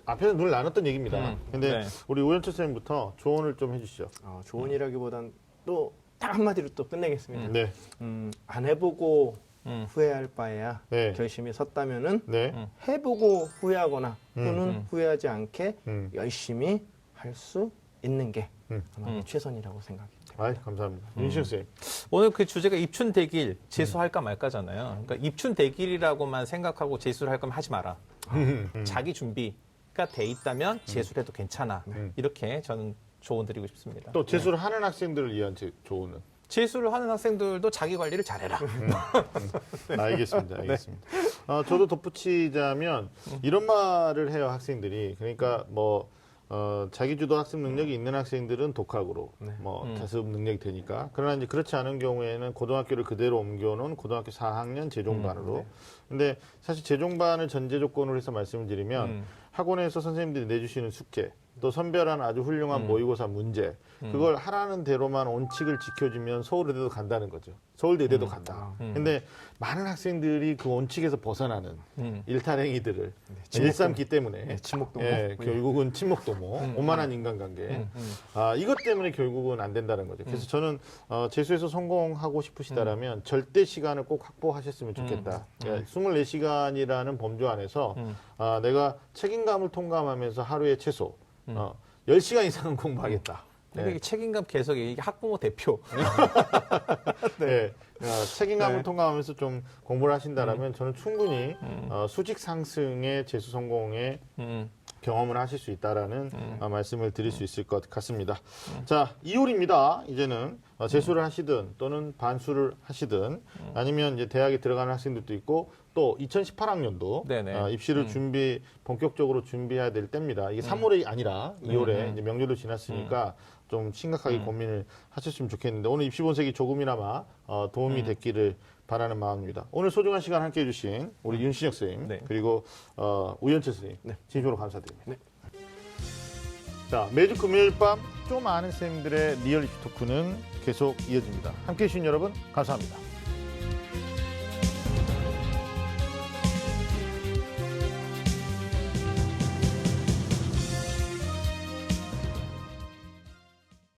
앞에서 눈을 나눴던 얘기입니다. 근데 네. 우리 오현철 선생님부터 조언을 좀 해주시죠. 조언이라기보단 또 딱 한마디로 또 끝내겠습니다. 네, 안 해보고 후회할 바에야 네. 결심이 섰다면은 네, 해보고 후회하거나 또는 후회하지 않게 음. 열심히 할 수 있는 게 아마 최선이라고 생각합니다. 아이 감사합니다. 윤시영 선생님. 오늘 그 주제가 입춘대길 재수할까 말까잖아요. 그러니까 입춘대길이라고만 생각하고 재수를 할 거면 하지 마라. 자기 준비가 돼 있다면 재수를 해도 괜찮아. 이렇게 저는 조언 드리고 싶습니다. 또 재수를 하는 학생들을 위한 조언은? 재수를 하는 학생들도 자기 관리를 잘해라. 알겠습니다. 알겠습니다. 저도 덧붙이자면 이런 말을 해요 학생들이. 그러니까 뭐 자기주도 학습 능력이 있는 학생들은 독학으로 뭐 자습 능력이 되니까. 그러나 이제 그렇지 않은 경우에는 고등학교를 그대로 옮겨놓은 고등학교 4학년 재종반으로. 근데 사실 재종반을 전제 조건으로 해서 말씀을 드리면 학원에서 선생님들이 내주시는 숙제, 또 선별한 아주 훌륭한 모의고사 문제, 그걸 하라는 대로만 원칙을 지켜주면 서울의대도 간다는 거죠. 서울대 의대도 간다. 근데 많은 학생들이 그 원칙에서 벗어나는 일탈행위들을 일삼기 때문에 친목도모. 예, 결국은 친목도모, 오만한 인간관계. 이것 때문에 결국은 안 된다는 거죠. 그래서 저는 재수에서 성공하고 싶으시다라면 절대 시간을 꼭 확보하셨으면 좋겠다. 24시간이라는 범주 안에서 내가 책임감을 통감하면서 하루에 최소 10시간 이상은 공부하겠다. 근데 이게 책임감 계속 이게 학부모 대표. 네. 책임감을 통감하면서 좀 공부를 하신다라면 저는 충분히 수직 상승의 재수 성공에 경험을 하실 수 있다라는 말씀을 드릴 수 있을 것 같습니다. 자, 2홀입니다. 이제는 재수를 하시든 또는 반수를 하시든 아니면 이제 대학에 들어가는 학생들도 있고 또 2018학년도 네네. 입시를 본격적으로 준비해야 될 때입니다. 이게 3월이 아니라 2월에 이제 명절도 지났으니까 좀 심각하게 고민을 하셨으면 좋겠는데 오늘 입시 본색이 조금이나마 도움이 됐기를 바라는 마음입니다. 오늘 소중한 시간 함께 해주신 우리 윤신혁 선생님 네. 그리고 우현철 선생님 네. 진심으로 감사드립니다. 네. 자, 매주 금요일 밤 좀 아는 선생님들의 리얼 입시 토크는 계속 이어집니다. 함께 해주신 여러분 감사합니다.